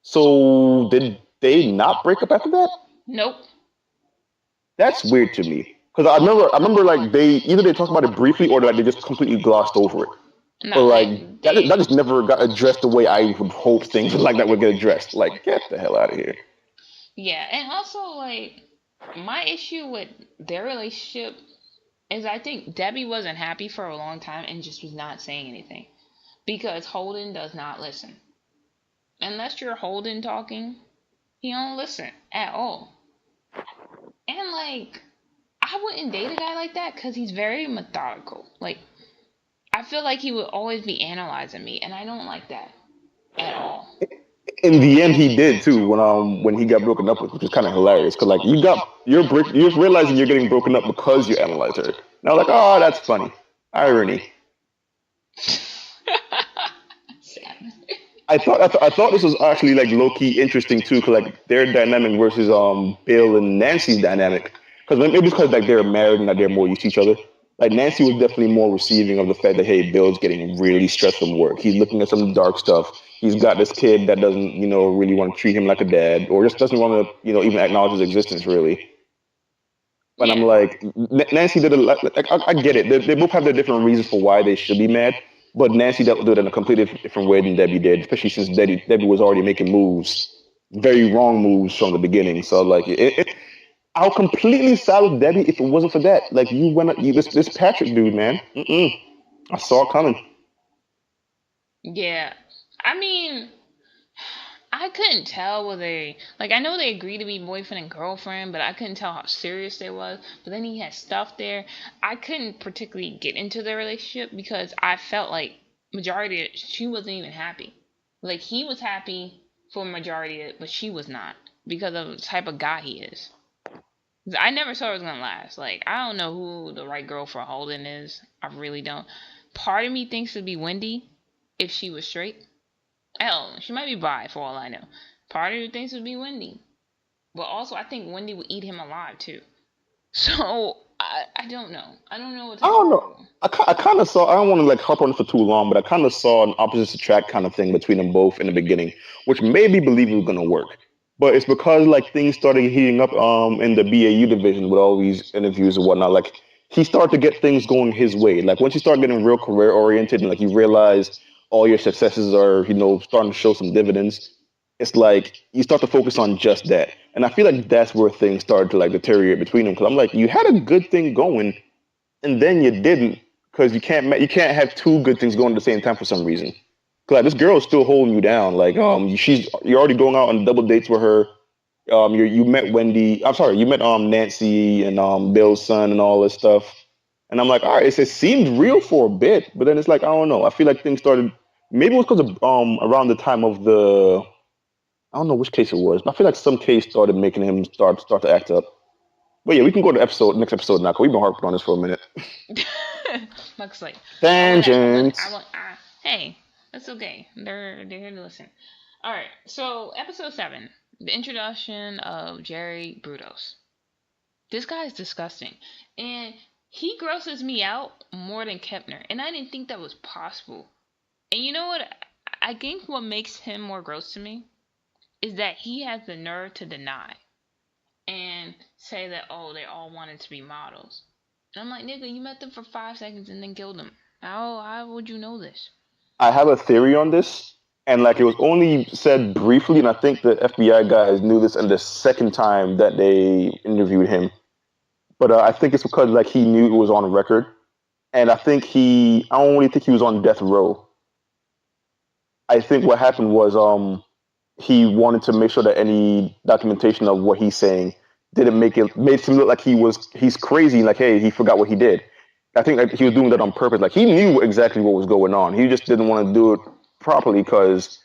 So did they not break up after that? nope. That's weird to me. Because I remember like they talked about it briefly or like they just completely glossed over it. But No, like like that they. just never got addressed the way I would hope things like that would get addressed. Like get the hell out of here. Yeah, and also like my issue with their relationship is I think Debbie wasn't happy for a long time and just was not saying anything because Holden does not listen. Unless you're Holden talking, he don't listen at all. And like I wouldn't date a guy like that because he's very methodical. Like I feel like he would always be analyzing me, and I don't like that at all. In the end, he did too when he got broken up with, which is kind of hilarious. Because like you're realizing you're getting broken up because you analyzed her. Now like oh that's funny irony. Sad. I thought this was actually like low key interesting too, cause like their dynamic versus Bill and Nancy's dynamic, cause maybe it's cause like they're married and that they're more used to each other. Like Nancy was definitely more receiving of the fact that hey, Bill's getting really stressed from work. He's looking at some dark stuff. He's got this kid that doesn't really want to treat him like a dad, or just doesn't want to even acknowledge his existence really. And I'm Yeah. like, Nancy did a lot. Like, I get it. They both have their different reasons for why they should be mad. But Nancy dealt with it in a completely different way than Debbie did, especially since Debbie was already making moves, very wrong moves from the beginning. So like, I'll completely side with Debbie if it wasn't for that. Like, you went, this Patrick dude, man. I saw it coming. Yeah. I mean, I couldn't tell whether like I know they agreed to be boyfriend and girlfriend, but I couldn't tell how serious they was. But then he had stuff there. I couldn't particularly get into their relationship because I felt like majority of it, she wasn't even happy. Like he was happy for majority of it, but she was not because of the type of guy he is. 'Cause I never saw it was gonna last. Like I don't know who the right girl for Holden is. I really don't. Part of me thinks it'd be Wendy if she was straight. Hell, she might be bi for all I know. Part of me thinks it would be Wendy. But also I think Wendy would eat him alive too. So I don't know. I don't know what I type of don't know. girl. I kind of saw. I don't want to like hop on it for too long, but I kind of saw an opposites attract kind of thing between them both in the beginning, which made me believe it was gonna work. But it's because like things started heating up in the BAU division with all these interviews and whatnot. Like he started to get things going his way. Like once you start getting real career oriented and like you realize all your successes are starting to show some dividends. It's like you start to focus on just that, and I feel like that's where things started to like deteriorate between them. Because I'm like, you had a good thing going, and then you didn't because you can't have two good things going at the same time for some reason. 'Cause, like this girl is still holding you down. Like you're already going out on double dates with her. You met Wendy. I'm sorry, you met Nancy and Bill's son and all this stuff. And I'm like, all right, it seemed real for a bit, but then it's like I don't know. I feel like things started. Maybe it was because of around the time of the I don't know which case it was, but I feel like some case started making him start to act up. But yeah, we can go to next episode now. Cause we've been harping on this for a minute. Looks like whatever. Look, Tangents. hey, that's okay. They're here to listen. All right. So episode 7, the introduction of Jerry Brutos. This guy is disgusting, and he grosses me out more than Kepner, and I didn't think that was possible. And you know what? I think what makes him more gross to me is that he has the nerve to deny and say that they all wanted to be models. And I'm like, nigga, you met them for 5 seconds and then killed them. How would you know this? I have a theory on this, and like it was only said briefly, and I think the FBI guys knew this in the second time that they interviewed him. But I think it's because like he knew it was on record, and I don't really think he was on death row. I think what happened was he wanted to make sure that any documentation of what he's saying didn't made him look like he's crazy, like hey, he forgot what he did. I think like he was doing that on purpose. Like he knew exactly what was going on. He just didn't want to do it properly because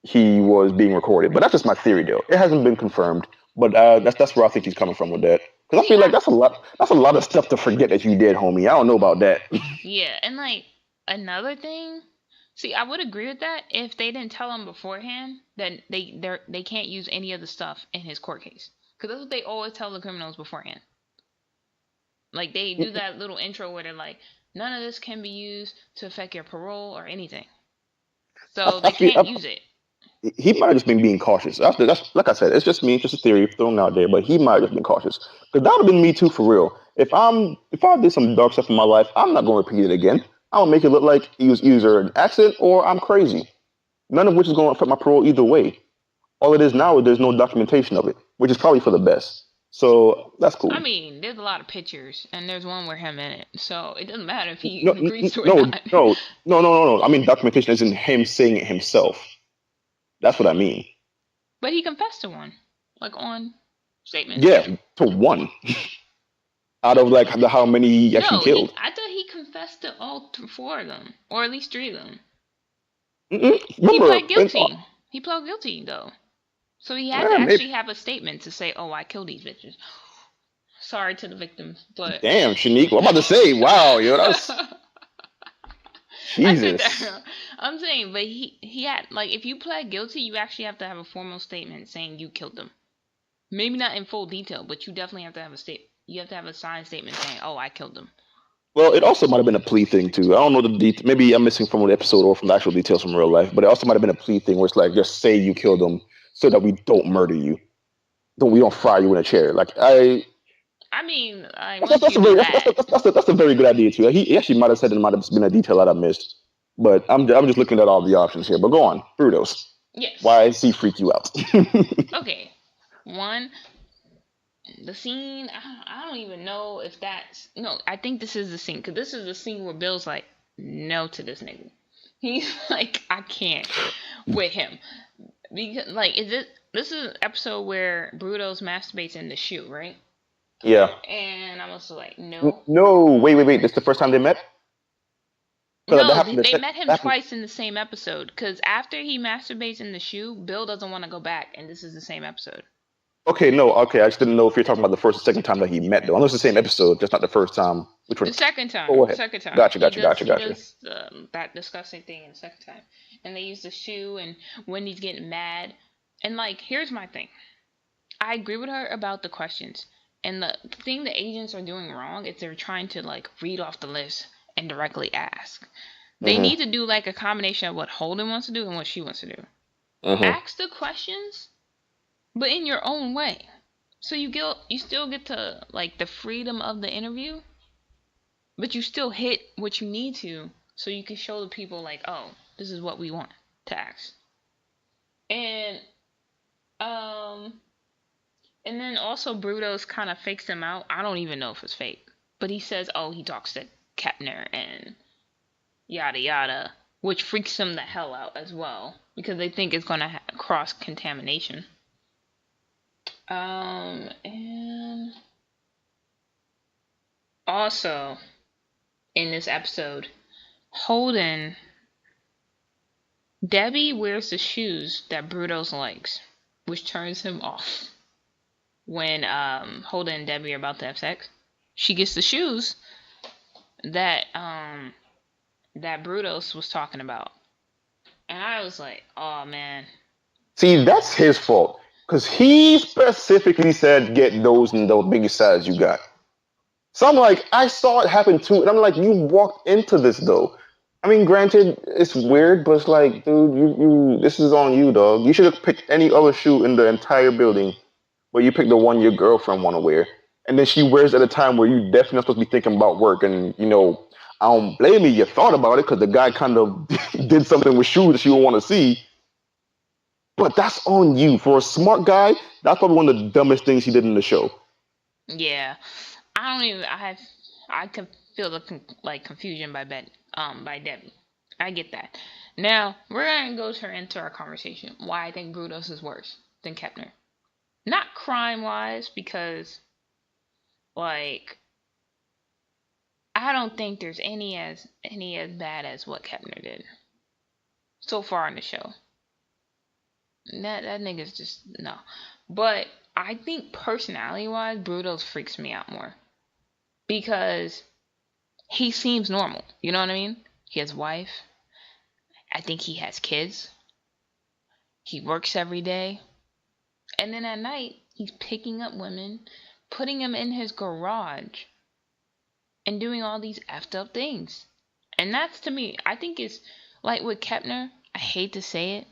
he was being recorded. But that's just my theory, though. It hasn't been confirmed. But that's where I think he's coming from with that. Because I See, feel like that's a lot. That's a lot of stuff to forget that you did, homie. I don't know about that. yeah, and like another thing. See, I would agree with that if they didn't tell him beforehand that they can't use any of the stuff in his court case. Because that's what they always tell the criminals beforehand. Like they do that little intro where they're like, none of this can be used to affect your parole or anything. So I they feel can't use it. he might have just been being cautious. That's like I said. It's just me. It's just a theory thrown out there. But he might have just been cautious. Because that would have been me too, for real. If I did some dark stuff in my life, I'm not going to repeat it again. I'm gonna make it look like it was either an accident or I'm crazy. None of which is going to affect my parole either way. All it is now is there's no documentation of it, which is probably for the best. So that's I cool. mean, there's a lot of pictures, and there's one with him in it, so it doesn't matter if he No, agrees to it or no, not. no, no. I mean, documentation isn't him saying it himself. That's what I mean. But he confessed to one, like on statements. Yeah. Yeah, to one out of like how many he actually No, killed. I thought he confessed to all 4 of them, or at least 3 of them. He Remember, pled guilty. He pled guilty though, so he had to maybe, actually have a statement to say, "Oh, I killed these bitches." Sorry to the victims, but damn, Shanique. What I'm about to say, wow, yo, that's I took that Jesus. wrong. I'm saying, but he had like if you plead guilty, you actually have to have a formal statement saying you killed them. Maybe not in full detail, but you definitely have to have a state. You have to have a signed statement saying, "Oh, I killed them." Well, it also might have been a plea thing too. I don't know the maybe I'm missing from the episode or from the actual details from real life, but it also might have been a plea thing where it's like just say you killed them so that we don't murder you, don't we don't fry you in a chair. Like I mean, once that's you a do very that, that's a very good idea too. He actually might have said it might have been a detail that I missed, but I'm just looking at all the options here. But go on, Brutos. yes. Why does he freak you out? Okay. One, the scene. I don't even know if that's no. I think this is the scene because this is the scene where Bill's like, "No to this nigga." He's like, "I can't with him." Because like is it this is an episode where Bruto's masturbates in the shoe, right? Yeah. And I'm also like, no. No, wait. This is the first time they met. Because that No, happened. they met him That happened. twice in the same episode. Because after he masturbates in the shoe, Bill doesn't want to go back, and this is the same episode. Okay, no, okay. I just didn't know if you're talking about the first and second time that he met, though. I know it's the same episode, just not the first time. Which one? The second Oh, go time, the ahead. second time, Gotcha, gotcha, gotcha, he gotcha. does that disgusting thing in the second time, and they use the shoe, and Wendy's getting mad, and like, here's my thing. I agree with her about the questions, and the thing the agents are doing wrong is they're trying to like read off the list and directly ask. They Mm-hmm. need to do like a combination of what Holden wants to do and what she wants to do. Mm-hmm. Ask the questions, but in your own way. So you still get to like the freedom of the interview, but you still hit what you need to so you can show the people like, oh, this is what we want to ask. And um and then also Bruto's kind of fakes him out. I don't even know if it's fake. But he says, oh, he talks to Kepner and yada yada, which freaks them the hell out as well because they think it's gonna cross contamination. And also in this episode, Holden Debbie wears the shoes that Brutos likes, which turns him off. When Holden and Debbie are about to have sex, she gets the shoes that that Brutos was talking about, and I was like, oh man. See, that's his fault. Because he specifically said, get those in the biggest size you got. So I'm like, I saw it happen too. And I'm like, you walked into this though. I mean, granted, it's weird, but it's like, dude, this is on you, dog. You should have picked any other shoe in the entire building, but you picked the one your girlfriend want to wear, and then she wears it at a time where you definitely not supposed to be thinking about work. And I don't blame you. You thought about it because the guy kind of did something with shoes that you don't want to see. But that's on you. For a smart guy, that's probably one of the dumbest things he did in the show. Yeah, I don't even. I can feel the like confusion by Debbie. I get that. Now we're gonna go into our conversation. Why I think Brutos is worse than Kepner. Not crime wise, because like I don't think there's any as bad as what Kepner did so far in the show. That nigga's just no. But I think personality wise, Brutos freaks me out more because he seems normal. You know what I mean? He has a wife. I think he has kids. He works every day, and then at night he's picking up women, putting them in his garage, and doing all these effed up things. And that's to me, I think it's like with Kepner. I hate to say it,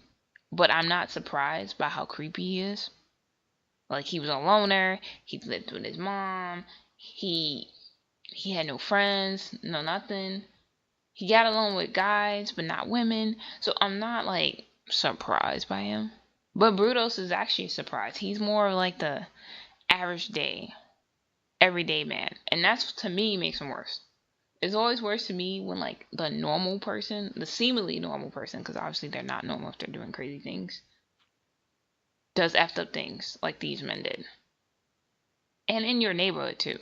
but I'm not surprised by how creepy he is. Like he was a loner. He lived with his mom. He had no friends, no nothing. He got along with guys, but not women. So I'm not like surprised by him. But Brutos is actually surprised. He's more like the average day, everyday man, and that's to me makes him worse. It's always worse to me when like the normal person, the seemingly normal person, because obviously they're not normal if they're doing crazy things, does effed up things like these men did, and in your neighborhood too.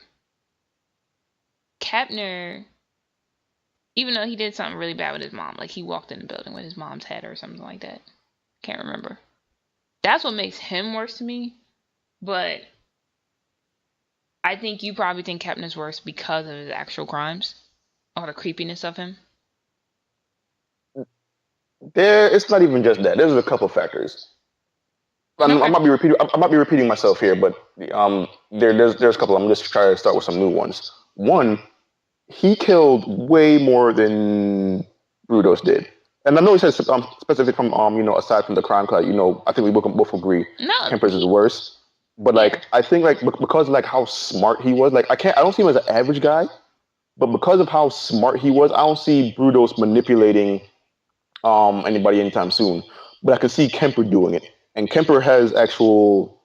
Kepner, even though he did something really bad with his mom, like he walked in the building with his mom's head or something like that. Can't remember. That's what makes him worse to me. But I think you probably think Kepner's worse because of his actual crimes or the creepiness of him. it's not even just that. There's a couple factors. I Okay. might be repeating. I might be repeating myself here, but there's a couple. I'm just trying to start with some new ones. One, he killed way more than Brudos did, and I know he said specific from aside from the crime, cause I think we both agree No, Kemper's is he. worse. But Yeah. like I think like because like how smart he was, like I don't see him as an average guy, but because of how smart he was, I don't see Brudos manipulating anybody anytime soon. But I can see Kemper doing it, and Kemper has actual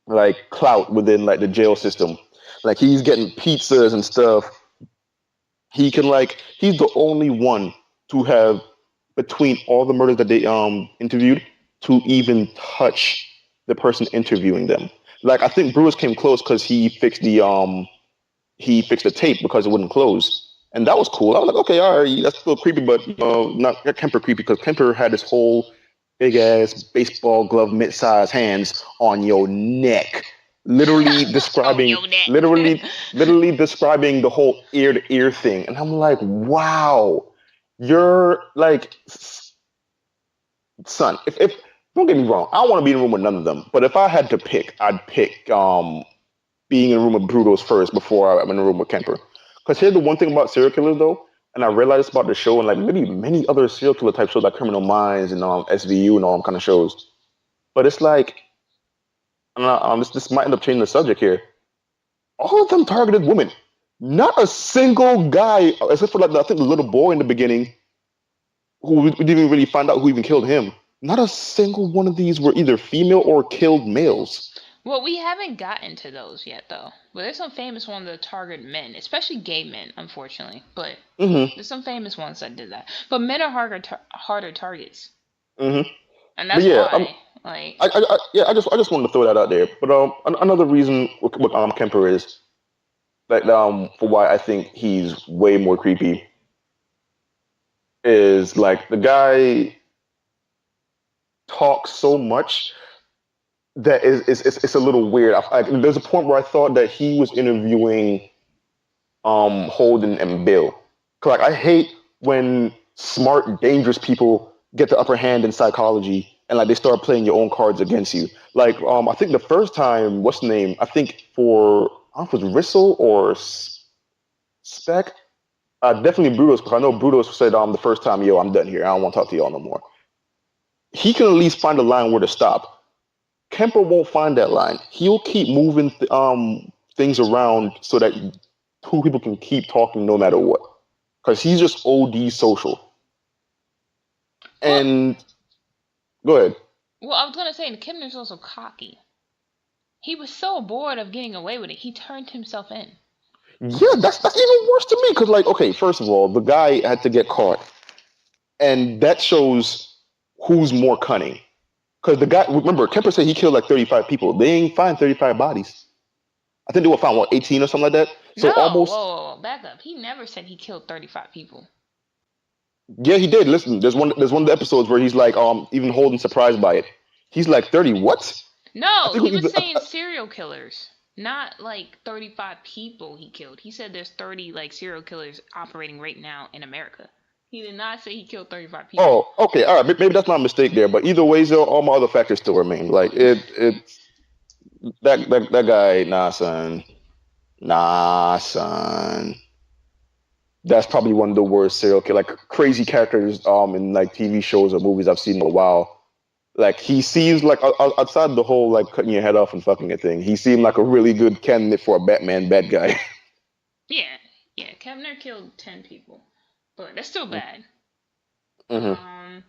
like clout within like the jail system. Like he's getting pizzas and stuff. He can like he's the only one to have between all the murders that they interviewed to even touch the person interviewing them. Like I think Brewers came close because he fixed the tape because it wouldn't close. And that was cool. I was like, okay, all right, that's still creepy, but not Kemper creepy because Kemper had this whole big ass baseball glove mid-sized hands on your neck, literally On describing, your neck. literally describing the whole ear to ear thing. And I'm like, wow, you're like, son. If don't get me wrong, I don't want to be in a room with none of them. But if I had to pick, I'd pick being in a room with Brutos first before I'm in a room with Kemper. Because here's the one thing about serial killers though, and I realized about the show and like maybe many other serial killer type shows like Criminal Minds and SVU and all them kind of shows. But it's like, this might end up changing the subject here. All of them targeted women. Not a single guy, except for like I think the little boy in the beginning, who we didn't even really find out who even killed him. Not a single one of these were either female or killed males. Well, we haven't gotten to those yet, though. But there's some famous ones that target men, especially gay men, unfortunately. But Mm-hmm. there's some famous ones that did that. But men are harder targets, Mm-hmm. and But that's yeah, why. Like, yeah, I just wanted to throw that out there. But another reason with Kemper is that for why I think he's way more creepy is like the guy talks so much that it's a little weird. There's a point where I thought that he was interviewing Holden and Bill. 'Cause, like I hate when smart, dangerous people get the upper hand in psychology and like they start playing your own cards against you. Like I think the first time, what's the name? I think for I don't know if it was Rissel or Speck. Definitely Brutus, because I know Brutus said the first time, yo, I'm done here. I don't want to talk to y'all no more. He can at least find a line where to stop. Kemper won't find that line. He'll keep moving things around so that two people can keep talking no matter what. Because he's just OD social. well, And go ahead. I was gonna say, Kipner's also cocky. He was so bored of getting away with it, he turned himself in. Yeah, that's even worse to me. Because like, okay, first of all, the guy had to get caught, and that shows who's more cunning. Because the guy, remember, Kemper said he killed like 35 people. They ain't find 35 bodies. I think they were found what 18 or something like that. So No, almost, whoa, back up. He never said he killed 35 people. yeah, he did. Listen, there's one of the episodes where he's like even holding surprised by it. He's like 30 what? I No, think he it was was saying serial killers, not like 35 people he killed. He said there's 30 like serial killers operating right now in America. He did not say he killed 35 people. oh, okay, all right. Maybe that's my mistake there. But either way, though, all my other factors still remain. Like that guy, nah, son. That's probably one of the worst serial killer, like crazy characters in like TV shows or movies I've seen in a while. Like he seems like outside the whole like cutting your head off and fucking a thing, he seemed like a really good candidate for a Batman bad guy. Yeah, yeah, Kepner killed 10 people, but that's still bad. Hmm. Um,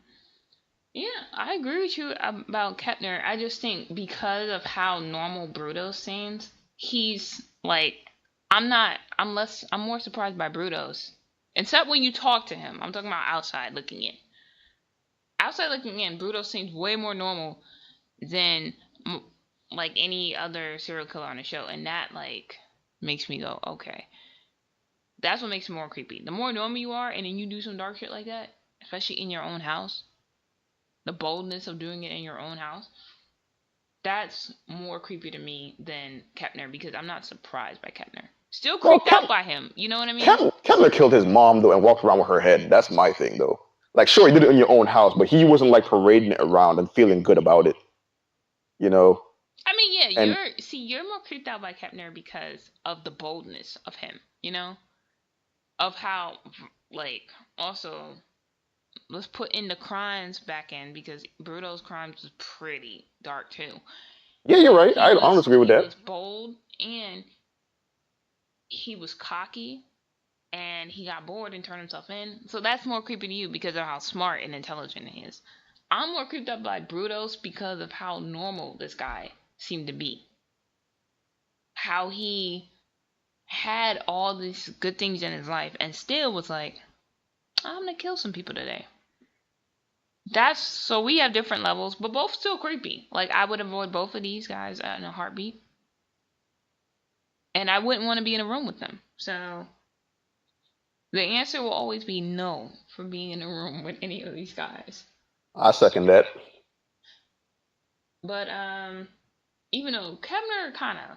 yeah, I agree with you about Kepner. I just think because of how normal Bruto seems, he's like, I'm more surprised by Bruto's. Except when you talk to him. I'm talking about outside looking in. Outside looking in, Bruto seems way more normal than like any other serial killer on the show, and that like makes me go, okay. That's what makes it more creepy. The more normal you are, and then you do some dark shit like that, especially in your own house, the boldness of doing it in your own house, that's more creepy to me than Kepner because I'm not surprised by Kepner. Still Well, creeped out by him. You know what I mean? Kepler killed his mom though and walked around with her head. That's my thing though. Like, sure, you did it in your own house, but he wasn't like parading it around and feeling good about it, you know. I mean, yeah, And you're more creeped out by Kepner because of the boldness of him, of how, like, also, let's put in the crimes back in, because Bruto's crimes was pretty dark too. yeah, you're right. I don't disagree with He that. was bold, and he was cocky, and he got bored and turned himself in. So that's more creepy to you because of how smart and intelligent he is. I'm more creeped up by Brutos because of how normal this guy seemed to be. How he had all these good things in his life and still was like, I'm gonna kill some people today. That's so we have different levels, but both still creepy. Like, I would avoid both of these guys in a heartbeat, and I wouldn't want to be in a room with them. So the answer will always be no for being in a room with any of these guys. I second that. But even though Kevner kind of,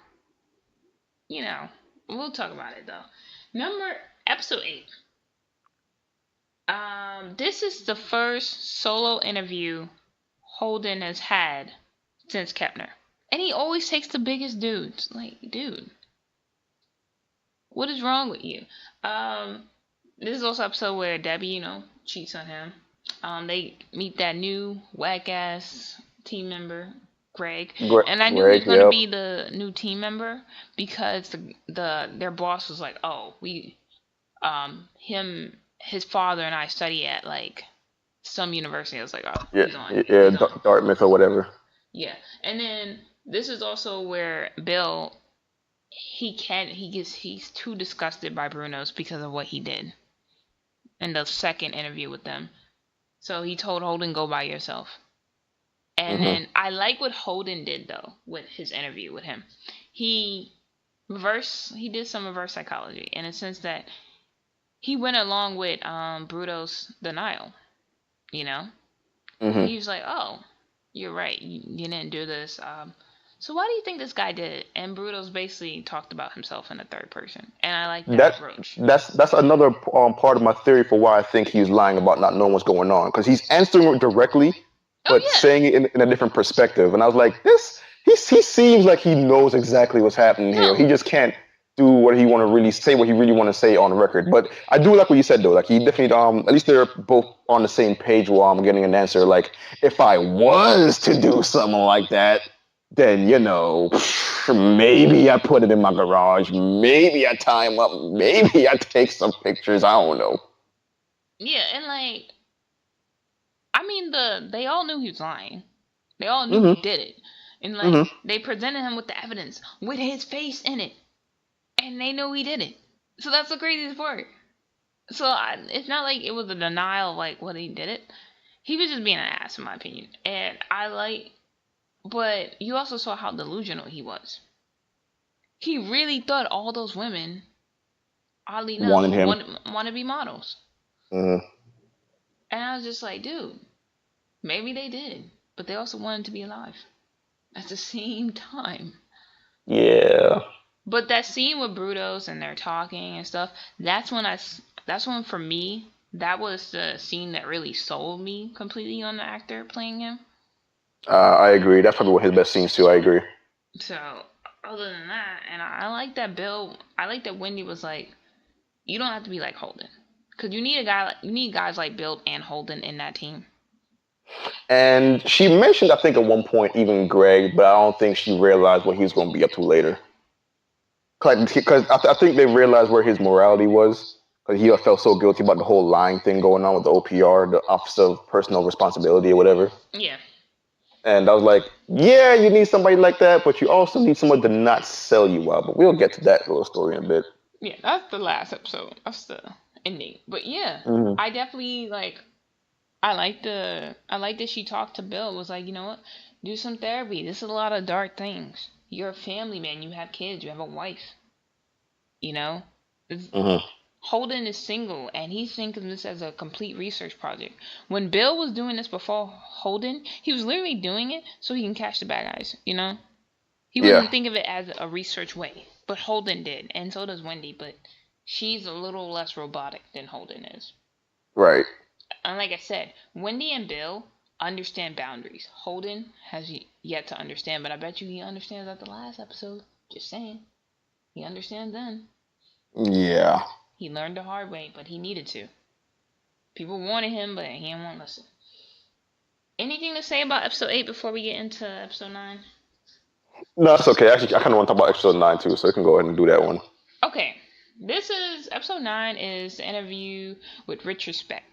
we'll talk about it though. Episode 8. This is the first solo interview Holden has had since Kepner. And he always takes the biggest dudes. Like, dude, what is wrong with you? This is also an episode where Debbie, cheats on him. They meet that new whack ass team member, Greg. And I knew he was gonna be the new team member because their boss was like, oh, his father and I study at like some university. I was like, oh, Yeah, he's on. Dartmouth or whatever. Yeah, and then this is also where Bill, he's too disgusted by Bruno's because of what he did in the second interview with them. So he told Holden, go by yourself. And then I like what Holden did though with his interview with him. He did some reverse psychology in a sense that he went along with Bruto's denial. He was like, oh, you're right, you didn't do this. So why do you think this guy did it? And Bruto's basically talked about himself in the third person, and I like that approach. That's another part of my theory for why I think he's lying about not knowing what's going on, because he's answering it directly, but saying it in a different perspective. And I was like, he seems like he knows exactly what's happening here. He just can't do what he want to really say, what he really want to say on record. But I do like what you said though. Like, he definitely at least they're both on the same page while I'm getting an answer. Like, if I was to do something like that, then maybe I put it in my garage, maybe I tie him up, maybe I take some pictures. I don't know. Yeah, and like, I mean, they all knew he was lying. They all knew he did it, and like they presented him with the evidence with his face in it, and they know he did it. So that's the craziest part. So it's not like it was a denial of like what he did it. He was just being an ass, in my opinion, and but you also saw how delusional he was. He really thought all those women, oddly enough, want to be models. And I was just like, dude, maybe they did, but they also wanted to be alive at the same time. Yeah. But that scene with Brutos and they're talking and stuff, that's when for me, that was the scene that really sold me completely on the actor playing him. I agree. That's probably one of his best scenes too. I agree. So other than that, and I like that Wendy was like, you don't have to be like Holden, because you need guys like Bill and Holden in that team. And she mentioned, I think at one point, even Greg, but I don't think she realized what he was going to be up to later. Because I think they realized where his morality was, because he felt so guilty about the whole lying thing going on with the OPR, the Office of Personal Responsibility or whatever. Yeah. And I was like, yeah, you need somebody like that, but you also need someone to not sell you out. But we'll get to that little story in a bit. Yeah, that's the last episode. That's the ending. But yeah, I definitely I like that she talked to Bill. Was like, you know what? Do some therapy. This is a lot of dark things. You're a family man. You have kids. You have a wife. Holden is single, and he's thinking this as a complete research project. When Bill was doing this before Holden, he was literally doing it so he can catch the bad guys, He wouldn't think of it as a research way, but Holden did, and so does Wendy, but she's a little less robotic than Holden is. Right. And like I said, Wendy and Bill understand boundaries. Holden has yet to understand, but I bet you he understands at the last episode. Just saying. He understands then. Yeah. He learned the hard way, but he needed to. People wanted him, but he didn't want to listen. Anything to say about episode 8 before we get into episode 9? No, that's okay. Actually, I kind of want to talk about episode 9 too, so we can go ahead and do that one. Okay. This is episode 9 is the interview with Rich Respect.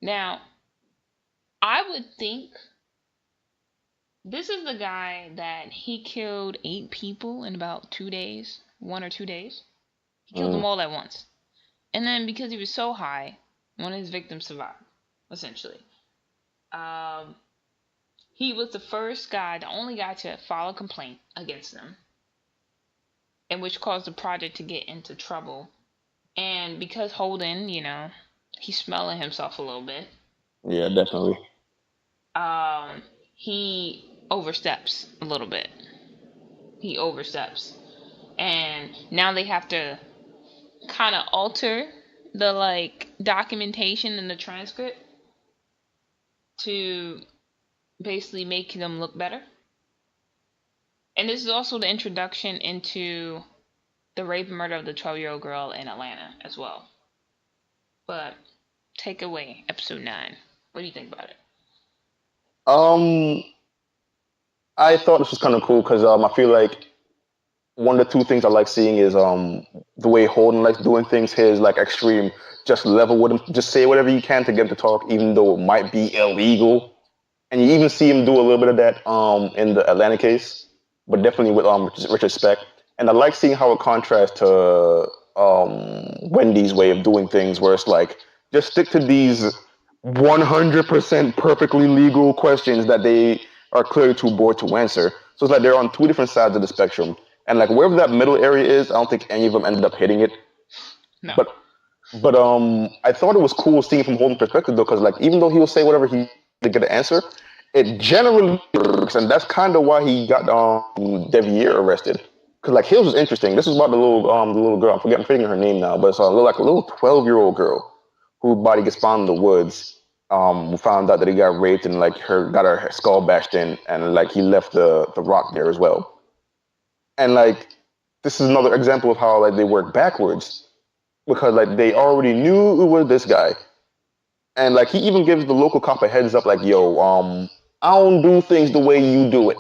Now, I would think this is the guy that he killed 8 people in about 2 days, 1 or 2 days. He killed them all at once. And then because he was so high, one of his victims survived, essentially. He was the first guy, the only guy to file a complaint against them, and which caused the project to get into trouble. And because Holden, he's smelling himself a little bit. Yeah, definitely. He oversteps a little bit. He oversteps. And now they have to kind of alter the documentation in the transcript to basically make them look better. And this is also the introduction into the rape and murder of the 12-year-old girl in Atlanta as well. But take away episode 9. What do you think about it? I thought this was kind of cool because I feel like one of the two things I like seeing is the way Holden likes doing things. His like extreme, just level with him, just say whatever you can to get him to talk, even though it might be illegal. And you even see him do a little bit of that in the Atlanta case, but definitely with Richard Speck. And I like seeing how it contrasts to Wendy's way of doing things, where it's like just stick to these 100% perfectly legal questions that they are clearly too bored to answer. So it's like they're on two different sides of the spectrum. And like wherever that middle area is, I don't think any of them ended up hitting it. No. But I thought it was cool seeing it from Holden's perspective though, because like even though he'll say whatever he to get an answer, it generally works, and that's kind of why he got Devier arrested. Because like his was interesting. This is about the little girl. I'm forgetting her name now, but it's a little 12-year-old girl whose body gets found in the woods. We found out that he got raped and like got her skull bashed in, and like he left the rock there as well. And like this is another example of how like they work backwards, because like they already knew it was this guy, and like he even gives the local cop a heads up, like, "Yo, I don't do things the way you do it.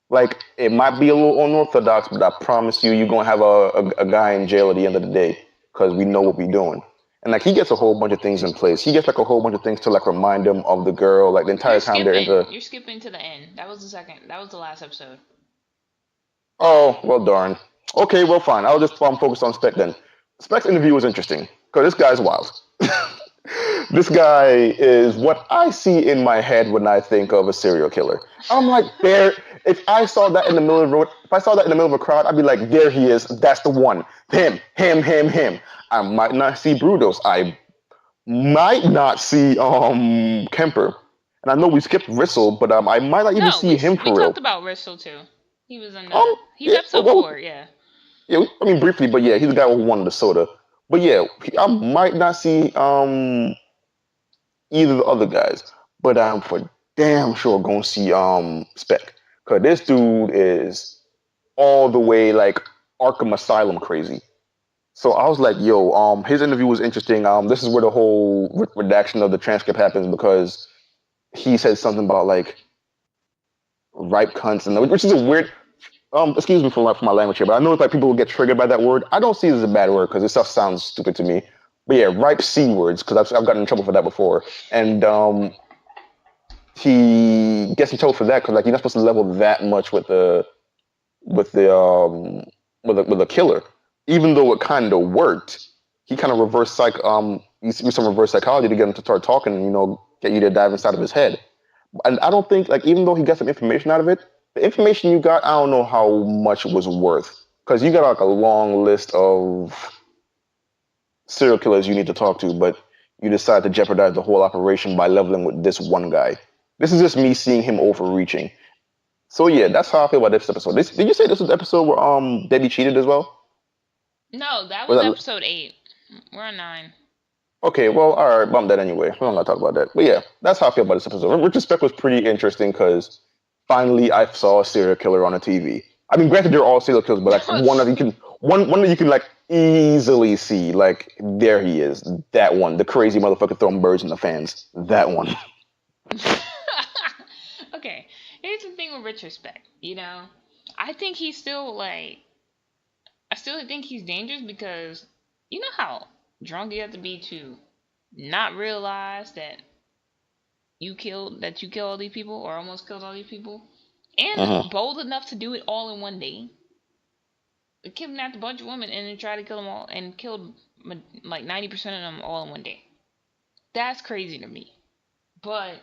Like it might be a little unorthodox, but I promise you, you're gonna have a guy in jail at the end of the day because we know what we're doing." And like he gets a whole bunch of things in place. He gets like a whole bunch of things to like remind him of the girl, like the entire time they're in the. You're skipping to the end. That was the second. That was the last episode. Oh well, darn. Okay, well, fine. I'll just focus on Spec then. Spec's interview was interesting because this guy's wild. This guy is what I see in my head when I think of a serial killer. I'm like, there. If I saw that in the middle of the road, if I saw that in the middle of a crowd, I'd be like, there he is. That's the one. Him. I might not see Brudos. I might not see Kemper. And I know we skipped Rissel, but I might not even see him for we real. We talked about Rissel too. He was in the. He's episode 4. Yeah. Yeah, I mean briefly, but yeah, he's the guy who won the soda. But yeah, I might not see either of the other guys, but I'm for damn sure gonna see Spec, cause this dude is all the way like Arkham Asylum crazy. So I was like, yo, his interview was interesting. This is where the whole redaction of the transcript happens, because he said something about like ripe cunts, and which is a weird. Excuse me for my language here, but I know like people will get triggered by that word. I don't see it as a bad word because this stuff sounds stupid to me. But yeah, ripe C words, because I've gotten in trouble for that before, and he gets in trouble for that because like you're not supposed to level that much with a killer, even though it kind of worked. He kind of reverse used some reverse psychology to get him to start talking, get you to dive inside of his head. And I don't think like even though he got some information out of it, the information you got, I don't know how much it was worth, because you got like a long list of serial killers you need to talk to, but you decide to jeopardize the whole operation by leveling with this one guy. This is just me seeing him overreaching. So yeah, that's how I feel about this episode. Did you say this was the episode where Debbie cheated as well? No, that was episode 8. We're on 9. Okay, well, all right, bump that anyway. I'm not talk about that. But yeah, that's how I feel about this episode. Retrospect was pretty interesting because finally I saw a serial killer on a TV. I mean, granted, they're all serial killers, but like one that you can like easily see. Like there he is, that one, the crazy motherfucker throwing birds in the fans. That one. Okay, here's the thing with retrospect. I think he's still like, I still think he's dangerous because you know how drunk you have to be to not realize that you killed all these people or almost killed all these people, and Uh-huh. bold enough to do it all in one day. Kidnapped a bunch of women and then tried to kill them all and killed like 90% of them all in one day. That's crazy to me. But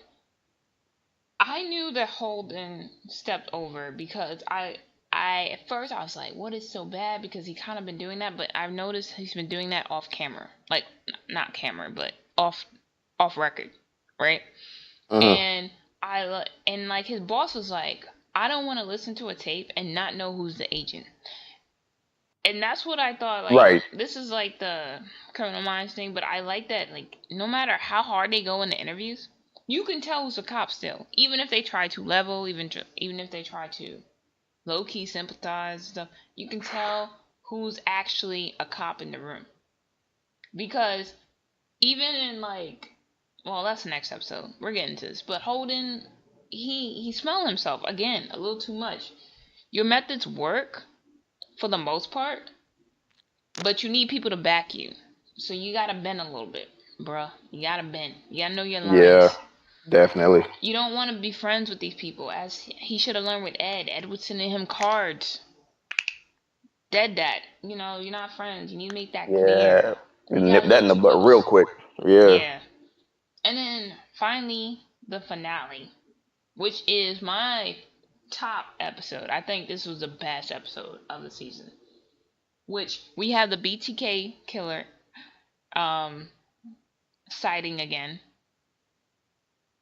I knew that Holden stepped over because I at first I was like, what is so bad? Because he kind of been doing that, but I've noticed he's been doing that off camera, like not camera, but off record, right? Uh-huh. And and like his boss was like, I don't want to listen to a tape and not know who's the agent. And that's what I thought. Like, Right. this is like the Criminal Minds thing, but I like that. Like, no matter how hard they go in the interviews, you can tell who's a cop still, even if they try to level, even if they try to low key sympathize and stuff. You can tell who's actually a cop in the room because even in like, well, that's the next episode. We're getting to this, but Holden, he smelled himself again a little too much. Your methods work for the most part, but you need people to back you. So you gotta bend a little bit, bruh. You gotta bend. You gotta know your Yeah, lines. definitely. You don't want to be friends with these people, as he should have learned with Ed. Ed was sending him cards. Dead that. You're not friends. You need to make that clear. Yeah. You You nip gotta that look in the butt real close. quick. Yeah. Yeah. And then finally, the finale, which is my top episode. I think this was the best episode of the season. Which we have the BTK killer um sighting again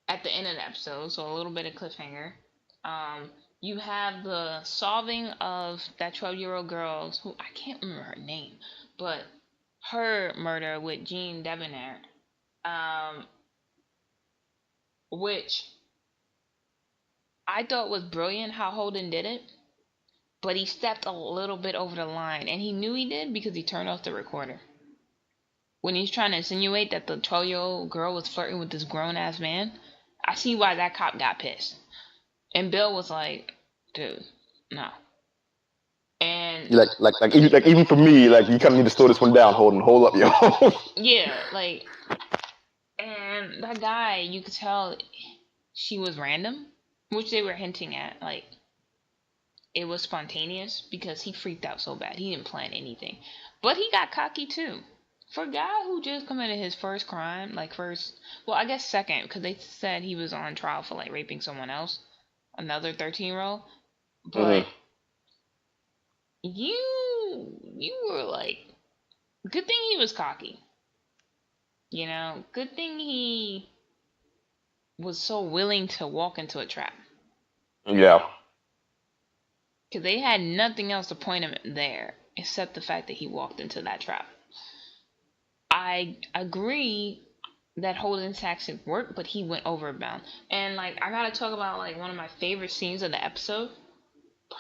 at the end of the episode, so a little bit of cliffhanger. You have the solving of that 12-year-old girl who I can't remember her name, but her murder with Jean Debonair, um, which I thought was brilliant how Holden did it, but he stepped a little bit over the line, and he knew he did because he turned off the recorder. When he's trying to insinuate that the 12-year-old girl was flirting with this grown ass man, I see why that cop got pissed. And Bill was like, dude, no. And Even for me, like you kind of need to slow this one down. Hold up, yo. yeah, like, and that guy, you could tell she was random, which they were hinting at. Like, it was spontaneous because he freaked out so bad. He didn't plan anything. But he got cocky too. For a guy who just committed his first crime, like first, well, I guess second, because they said he was on trial for like raping someone else, another 13-year-old. Hmm. But you were like, good thing he was cocky. Good thing he was so willing to walk into a trap. Yeah. Because they had nothing else to point him there except the fact that he walked into that trap. I agree that Holden's tactic worked, but he went overbound. And like, I gotta talk about like one of my favorite scenes of the episode,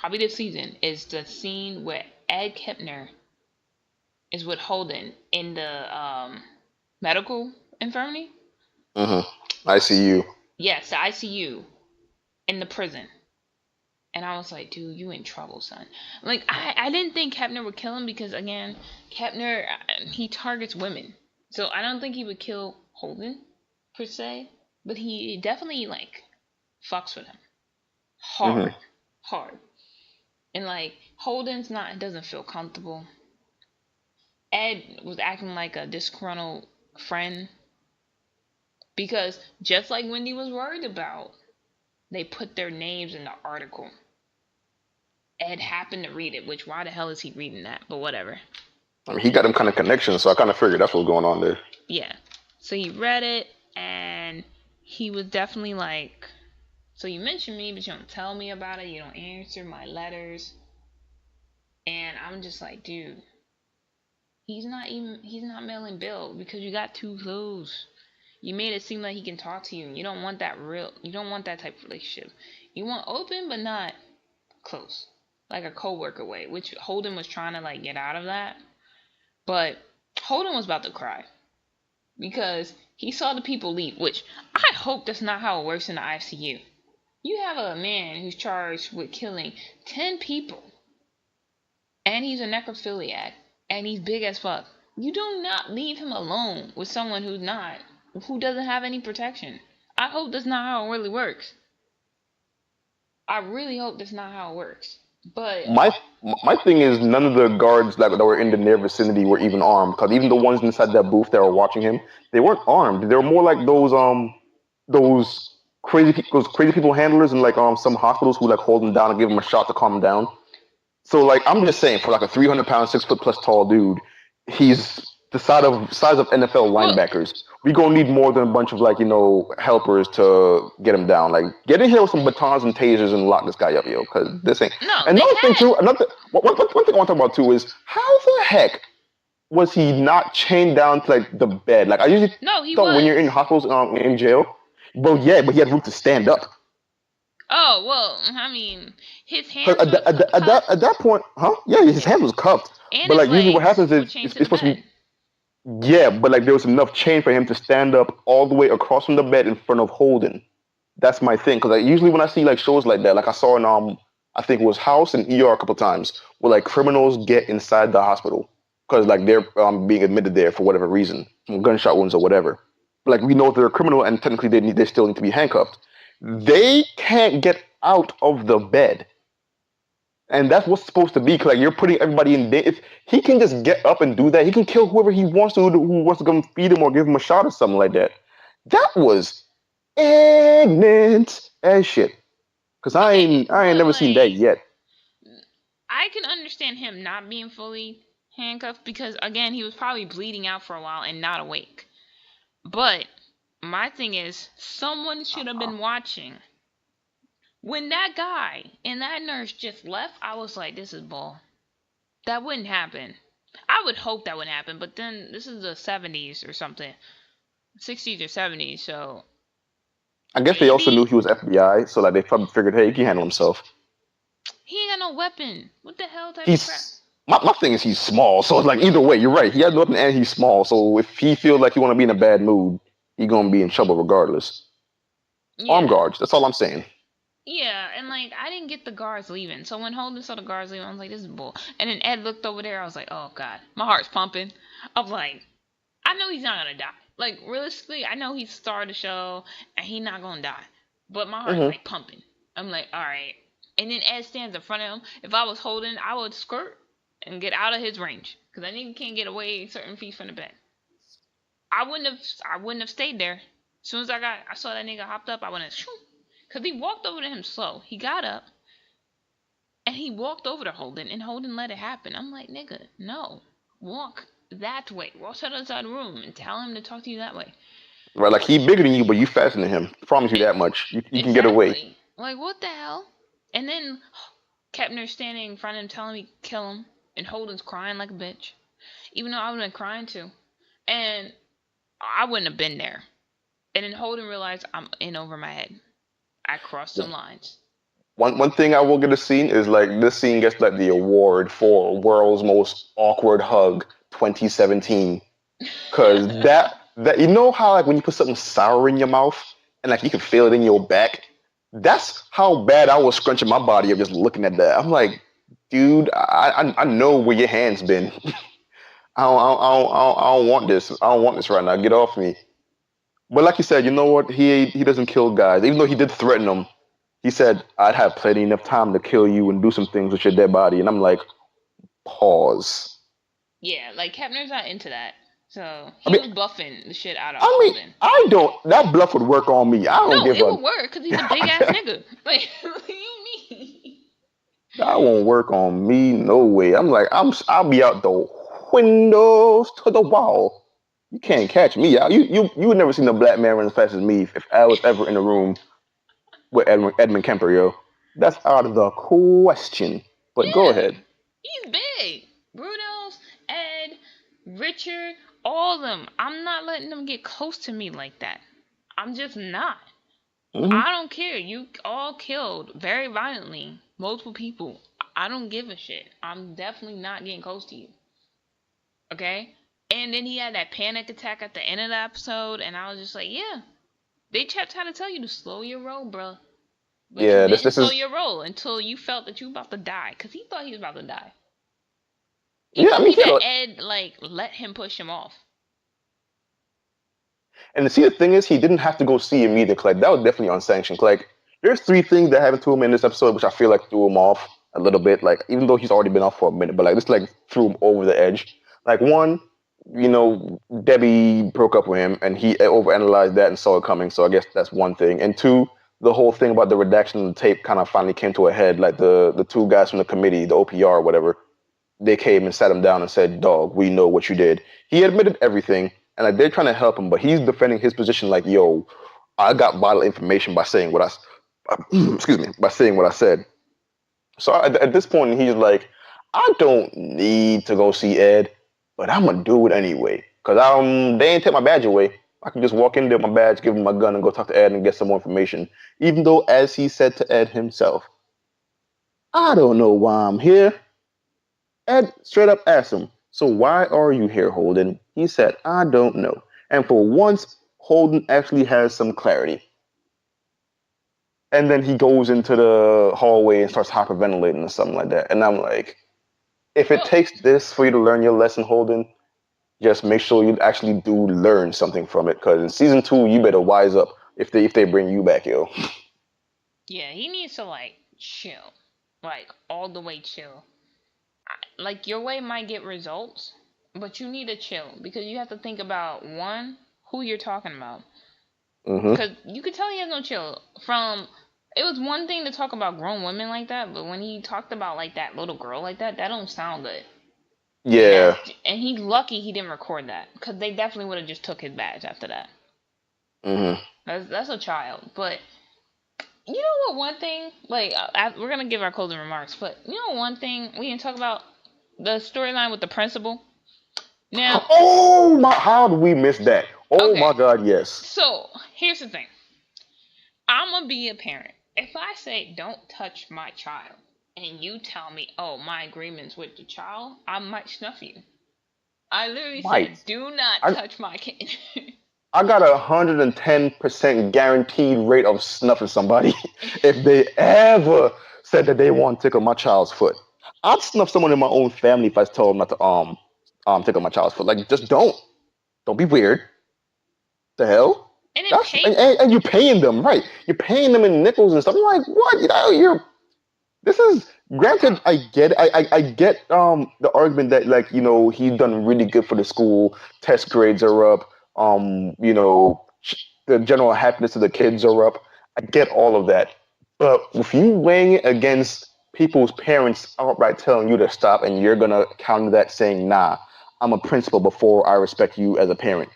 probably this season, is the scene where Ed Kepner is with Holden in the medical infirmary. Hmm. I see you. Yes, the ICU in the prison. And I was like, dude, you in trouble, son. Like, I didn't think Kepner would kill him because, again, Kepner, he targets women. So I don't think he would kill Holden, per se. But he definitely, like, fucks with him. Hmm. Hard. Hard. And, like, Holden's not, doesn't feel comfortable. Ed was acting like a disgruntled friend. Because, just like Wendy was worried about, they put their names in the article. Ed happened to read it, which why the hell is he reading that? But whatever. I mean, he got them kind of connections, so I kind of figured that's what's going on there. Yeah. So he read it and he was definitely like, so you mentioned me, but you don't tell me about it. You don't answer my letters. And I'm just like, dude, He's not mailing bill because you got too close. You made it seem like he can talk to you. You don't want that real. You don't want that type of relationship. You want open but not close, like a coworker way. Which Holden was trying to like get out of that, but Holden was about to cry because he saw the people leave. Which I hope that's not how it works in the ICU. You have a man who's charged with killing 10 people, and he's a necrophiliac, and he's big as fuck. You do not leave him alone with someone who doesn't have any protection. I hope that's not how it really works. I really hope that's not how it works. But My my thing is none of the guards that were in the near vicinity were even armed. Because even the ones inside that booth that were watching him, they weren't armed. They were more like those those crazy people handlers in like some hospitals who like hold him down and give him a shot to calm him down. So like I'm just saying, for like a 300 pound, 6 foot plus tall dude, he's the size of NFL well, linebackers. We gonna need more than a bunch of like helpers to get him down. Like get in here with some batons and tasers and lock this guy up, yo. Because this ain't. no, they Another thing too. can. One thing I want to talk about too is how the heck was he not chained down to like the bed? Like I usually No, he thought when you're in was. hospitals in jail, well yeah, but he had room to stand up. Oh well, I mean, his 'Cause hands were at cuffed. that point, huh? Yeah, his hand was cuffed. And But his like usually what legs happens were is chained to it's the supposed to be bed. yeah, but like there was enough chain for him to stand up all the way across from the bed in front of Holden. That's my thing. Because like usually when I see like shows like that, like I saw in I think it was House and ER a couple times, where like criminals get inside the hospital because like they're being admitted there for whatever reason, from gunshot wounds or whatever. But like we know they're a criminal and technically they still need to be handcuffed. They can't get out of the bed. And that's what's supposed to be. 'Cause, like you're putting everybody in there. If he can just get up and do that, he can kill whoever he wants to, who wants to come feed him or give him a shot or something like that. That was ignorant as shit. Cause Okay, I ain't but never seen that like, yet. I can understand him not being fully handcuffed because again, he was probably bleeding out for a while and not awake. But my thing is, someone should have been watching. When that guy and that nurse just left, I was like, this is bull. That wouldn't happen. I would hope that would happen, but then this is the 70s or something, 60s or 70s, so I guess they also knew maybe he was FBI, so like they probably figured, hey, he can handle himself. he ain't got no weapon. What the hell type of crap? He's my thing is he's small, so it's like either way, you're right. He has nothing and he's small, so if he feels like he want to be in a bad mood, he gonna be in trouble regardless. Arm Yeah. guards. That's all I'm saying. Yeah, and like I didn't get the guards leaving. So when Holden saw the guards leaving, I was like, this is bull. And then Ed looked over there, I was like, oh god. My heart's pumping. I'm like, I know he's not gonna die. Like realistically, I know he started the show and he's not gonna die. But my heart's Hmm. like pumping. I'm like, alright. And then Ed stands in front of him. If I was Holden, I would skirt and get out of his range. Because I nigga can't get away certain feet from the bed. I wouldn't have stayed there. As soon as I saw that nigga hopped up, I went and because he walked over to him slow. He got up and he walked over to Holden, and Holden let it happen. I'm like, nigga, no, walk that way. Walk to the other side of the room and tell him to talk to you that way. Right, like he bigger than you, but you faster than him. Promise you that much. You can get away. Exactly. Like what the hell? And then Kepner standing in front of him, telling me kill him, and Holden's crying like a bitch. Even though I would have been crying too, and I wouldn't have been there. And then Holden realized I'm in over my head. I crossed some lines. One thing I will get a scene is like this scene gets like the award for world's most awkward hug 2017. Cause that you know how like when you put something sour in your mouth and like you can feel it in your back. That's how bad I was scrunching my body up just looking at that. I'm like, dude, I know where your hands been. I don't want this. I don't want this right now. Get off me. But like you said, you know what? He doesn't kill guys. Even though he did threaten them, he said, I'd have plenty enough time to kill you and do some things with your dead body. And I'm like, pause. Yeah, like Kepner's not into that. So I he mean, was buffing the shit out of I mean, Holden. I don't. That bluff would work on me. I don't No, give it a. would work because he's a big ass nigga. Like, what do you mean? That won't work on me. No way. I'm like, I'll be out the windows to the wall. You can't catch me out. You would never seen a black man run as fast as me if I was ever in a room with Edmund Kemper, yo. That's out of the question. But go Yeah, ahead. he's big. Bruno's Ed. Richard, all of them. I'm not letting them get close to me like that. I'm just not. Hmm. I don't care. You all killed very violently multiple people. I don't give a shit. I'm definitely not getting close to you. Okay? And then he had that panic attack at the end of the episode, and I was just like, yeah. They kept trying to tell you to slow your roll, bro. But you Yeah, this didn't this slow is your roll until you felt that you were about to die. Because he thought he was about to die. He yeah. I mean, lucky that yeah. Ed, like, let him push him off. And see, the thing is, he didn't have to go see him either. Like that was definitely unsanctioned. Like there's three things that happened to him in this episode, which I feel like threw him off a little bit. Like even though he's already been off for a minute, but like this like threw him over the edge. Like one, Debbie broke up with him, and he overanalyzed that and saw it coming. So I guess that's one thing. And two, the whole thing about the redaction of the tape kind of finally came to a head. Like the two guys from the committee, the OPR or whatever, they came and sat him down and said, "Dog, we know what you did." He admitted everything, and like they're trying to help him, but he's defending his position like, "Yo, I got vital information by saying what excuse me, by saying what I said." So at this point, he's like, "I don't need to go see Ed, but I'm gonna do it anyway, cause they ain't take my badge away. I can just walk in there with my badge, give him my gun, and go talk to Ed and get some more information." Even though, as he said to Ed himself, "I don't know why I'm here." Ed straight up asked him, "So why are you here, Holden?" He said, "I don't know." And for once, Holden actually has some clarity. And then he goes into the hallway and starts hyperventilating or something like that. And I'm like, if it Well, takes this for you to learn your lesson, Holden, just make sure you actually do learn something from it. Because in season 2, you better wise up if they bring you back, yo. yeah, he needs to, like, chill. Like, all the way chill. Like, your way might get results, but you need to chill. Because you have to think about, one, who you're talking about. Hmm. Because you could tell he has no chill. It was one thing to talk about grown women like that, but when he talked about, like, that little girl like that, that don't sound good. And Yeah. he's lucky he didn't record that, because they definitely would have just took his badge after that. Hmm. That's a child. But you know what? One thing, like, we're gonna give our closing remarks, but you know one thing we didn't talk about, the storyline with the principal. Now, Oh my! How did we miss that? Oh okay, my God! Yes. so here's the thing. I'm gonna be a parent. If I say don't touch my child, and you tell me, oh, my agreement's with the child, I might snuff you. I literally Might. said, do not I touch my kid. I got 110% guaranteed rate of snuffing somebody if they ever said that they want to tickle my child's foot. I'd snuff someone in my own family if I told them not to tickle my child's foot. Like just don't be weird. The hell? And then That's pay them. and you're paying them, right? You're paying them in nickels and stuff. I'm like, what? You're this is granted. I get I get the argument that like he's done really good for the school. Test grades are up. The general happiness of the kids are up. I get all of that, but if you weighing it against people's parents outright telling you to stop, and you're gonna counter that saying, "Nah, I'm a principal before I respect you as a parent,"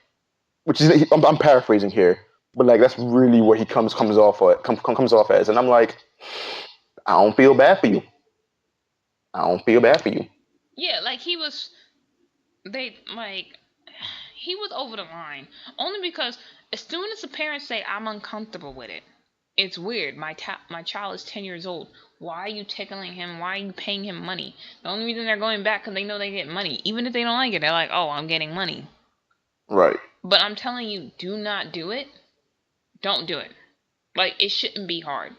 which is I'm paraphrasing here, but like that's really where he comes off as, and I'm like, I don't feel bad for you. I don't feel bad for you. Yeah, like they, like, he was over the line. Only because as soon as the parents say, I'm uncomfortable with it, it's weird. My child is 10 years old. Why are you tickling him? Why are you paying him money? The only reason they're going back because they know they get money. Even if they don't like it, they're like, oh, I'm getting money. Right. But I'm telling you, do not do it. Don't do it. Like, it shouldn't be hard.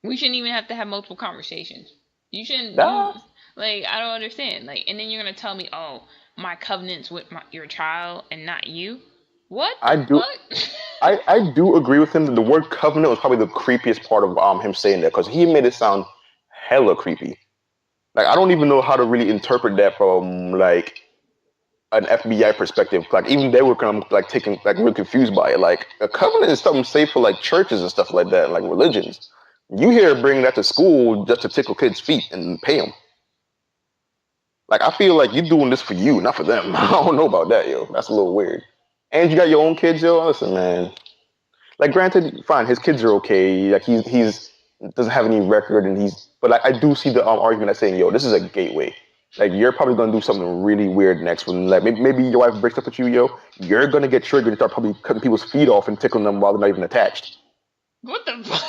We shouldn't even have to have multiple conversations. You shouldn't. Nah, Like, I don't understand. Like, and then you're gonna tell me, oh, my covenant's with your child and not you. What I the do. fuck? I do agree with him that the word covenant was probably the creepiest part of him saying that because he made it sound hella creepy. Like I don't even know how to really interpret that from like an FBI perspective. Like even they were kind of like taking like real confused by it. Like a covenant is something safe for like churches and stuff like that, like religions. You here bringing that to school just to tickle kids' feet and pay them. Like I feel like you're doing this for you, not for them. I don't know about that, yo. That's a little weird. And you got your own kids, yo. Listen, man. Like, granted, fine, his kids are okay. Like he's doesn't have any record, and but like, I do see the argument that's saying, yo, this is a gateway. Like you're probably gonna do something really weird next when like maybe your wife breaks up with you, yo. You're gonna get triggered and start probably cutting people's feet off and tickling them while they're not even attached. What the fuck?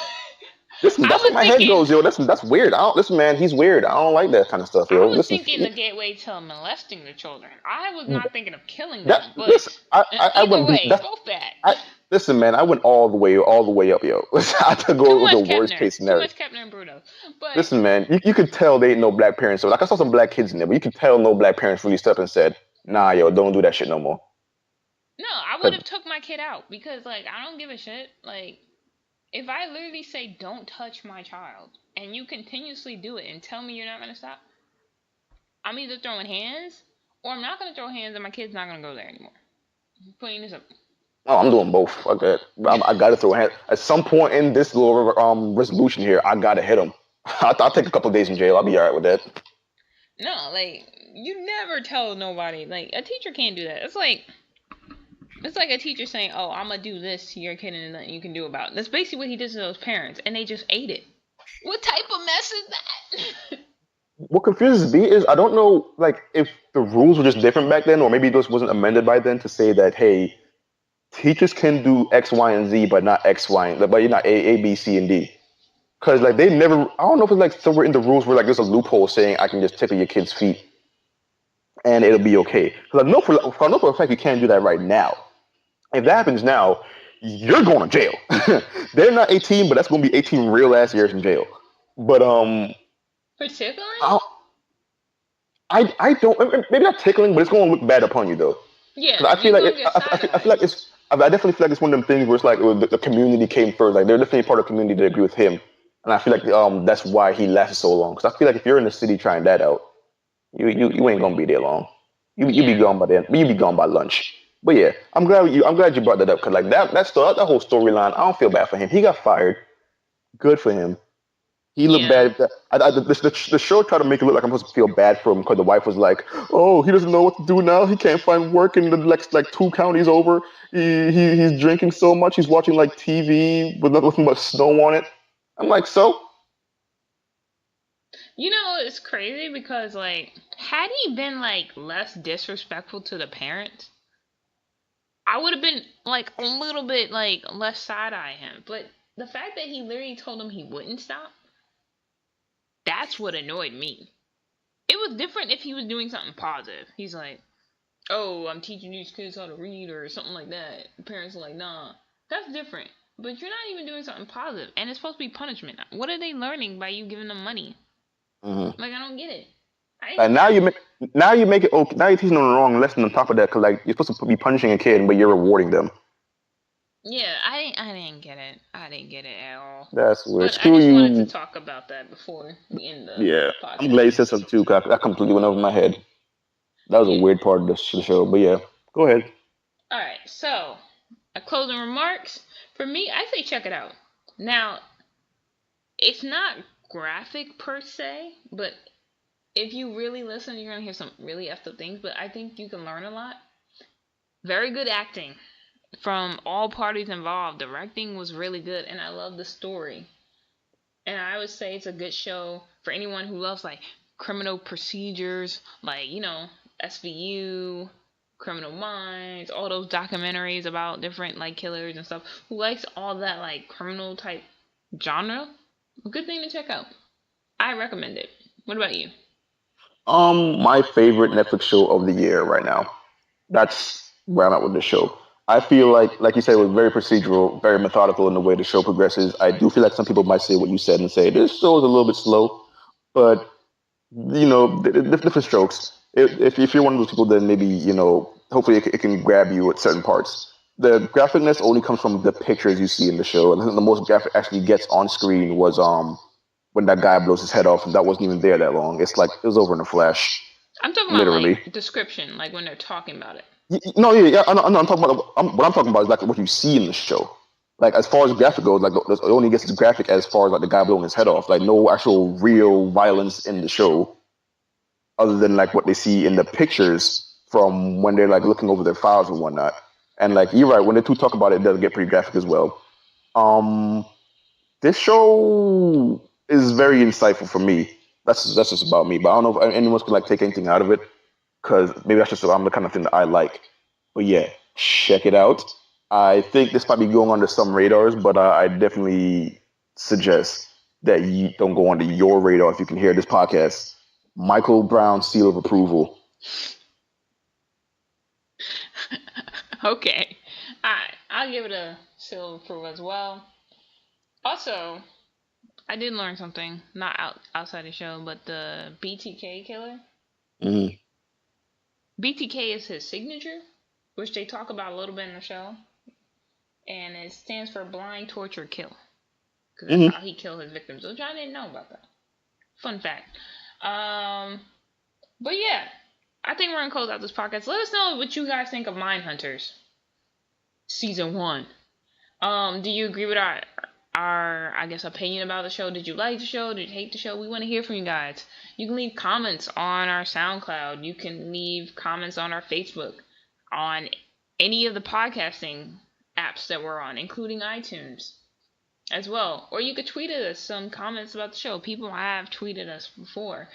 Listen, I that's what was my head thinking goes, yo. That's weird. I don't listen, man. He's weird. I don't like that kind of stuff, I yo. was Listen, thinking the gateway to molesting the children. I was not thinking of killing that them, but listen, I either wouldn't be way, that. both bad. I listen, man. I went all the way up, yo. I had to Too go with the much worst Kepner. case Too scenario. much Kepner and Bruto. But Listen, man. You could tell they ain't no black parents. So like I saw some black kids in there, but you could tell no black parents really stepped and said, "Nah, yo, don't do that shit no more." no, I would Cause have took my kid out because like I don't give a shit. Like if I literally say don't touch my child and you continuously do it and tell me you're not gonna stop, I'm either throwing hands or I'm not gonna throw hands and my kid's not gonna go there anymore. Plain as simple. oh, I'm doing both. Fuck that. I got to throw a hand. At some point in this little resolution here, I got to hit him. I'll take a couple of days in jail. I'll be all right with that. No, like you never tell nobody. Like a teacher can't do that. It's like a teacher saying, "Oh, I'm gonna do this to your kid, and nothing you can do about it." That's basically what he did to those parents, and they just ate it. What type of mess is that? What confuses me is I don't know, like, if the rules were just different back then, or maybe this wasn't amended by then to say that, hey, teachers can do X, Y, and Z, but not X, Y, and but you're not A, B, C, and D. Because like they never, I don't know if it's like somewhere in the rules where like there's a loophole saying I can just tickle your kid's feet and it'll be okay. Because I know for a fact you can't do that right now. If that happens now, you're going to jail. They're not 18, but that's going to be 18 real ass years in jail. But Particularly? I, I don't maybe not tickling, but it's going to look bad upon you though. Yeah, Because I feel you're like gonna get side I feel like eyes. it's I definitely feel like it's one of them things where it's like the community came first. Like they're definitely part of the community that agree with him, and I feel like that's why he lasted so long. Because I feel like if you're in the city trying that out, you ain't gonna be there long. You be Yeah, gone by then. You be gone by lunch. But yeah, I'm glad you brought that up because like that whole storyline, I don't feel bad for him. He got fired. Good for him. He looked yeah, bad. The show tried to make it look like I'm supposed to feel bad for him because the wife was like, "Oh, he doesn't know what to do now. He can't find work in the next like two counties over. He's drinking so much. He's watching like TV with nothing but snow on it." I'm like, so You know, it's crazy because like, had he been like less disrespectful to the parents, I would have been like a little bit like less side eye him. But the fact that he literally told him he wouldn't stop, that's what annoyed me. It was different if he was doing something positive. He's like, "Oh, I'm teaching these kids how to read" or something like that. The parents are like, "Nah, that's different." But you're not even doing something positive, and it's supposed to be punishment. What are they learning by you giving them money? mhm. Like, I don't get it. Like now you make it okay. Now you're teaching them the wrong lesson on top of that because like you're supposed to be punishing a kid, but you're rewarding them. Yeah, I didn't get it. I didn't get it at all. That's weird. But I Screw just wanted to you. talk about that before we end the Yeah, I'm glad you podcast. said something too. Cause that completely went over my head. That was a Yeah. weird part of the show. But yeah, go ahead. All right. So, closing remarks for me, I say check it out. Now, it's not graphic per se, but if you really listen, you're gonna hear some really effed up things. But I think you can learn a lot. Very good acting from all parties involved. Directing was really good, and I love the story. And I would say it's a good show for anyone who loves like criminal procedures, like SVU, Criminal Minds, all those documentaries about different like killers and stuff. Who likes all that like criminal type genre? A good thing to check out. I recommend it. What about you? My favorite Netflix show of the year right now. That's where I'm at with the show. I feel like you said, it was very procedural, very methodical in the way the show progresses. I do feel like some people might say what you said and say this show is a little bit slow, but different strokes. If you're one of those people, then maybe hopefully it can grab you at certain parts. The graphicness only comes from the pictures you see in the show, and I think the most graphic actually gets on screen was when that guy blows his head off, and that wasn't even there that long. It's like it was over in a flash, I'm talking about literally. like description, like when they're talking about it. No, yeah, yeah. I'm talking about what I'm talking about is like what you see in the show. Like as far as graphic goes, like it only gets as graphic as far as like the guy blowing his head off. Like no actual real violence in the show, other than like what they see in the pictures from when they're like looking over their files and whatnot. And like you're right, when the two talk about it, it does get pretty graphic as well. Um, this show is very insightful for me. That's just about me. But I don't know if anyone's gonna like take anything out of it, because maybe that's just I'm the kind of thing that I like. But yeah, check it out. I think this might be going under some radars, but I definitely suggest that you don't go under your radar if you can hear this podcast. Michael Brown seal of approval. Okay. I'll give it a seal of approval as well. Also, I did learn something, not outside the show, but the BTK killer. Mm-hmm. BTK is his signature, which they talk about a little bit in the show, and it stands for blind torture kill, because that's Mm-hmm. how he killed his victims, which I didn't know about that. Fun fact. Um, but yeah, I think we're gonna close out this podcast. Let us know what you guys think of Mindhunters season 1. Do you agree with our I guess opinion about the show? Did you like the show? Did you hate the show? We want to hear from you guys. You can leave comments on our SoundCloud. You can leave comments on our Facebook, on any of the podcasting apps that we're on, including iTunes as well. Or you could tweet at us some comments about the show. People have tweeted us before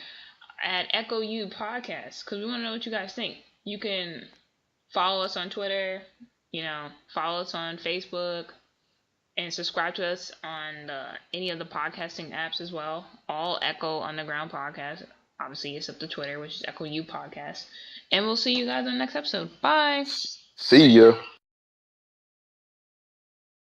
at Echo U Podcast, because we want to know what you guys think. You can follow us on Twitter, follow us on Facebook, and subscribe to us on any of the podcasting apps as well. All Echo Underground Podcast. Obviously, except the Twitter, which is Echo U Podcast. And we'll see you guys on the next episode. Bye. See ya.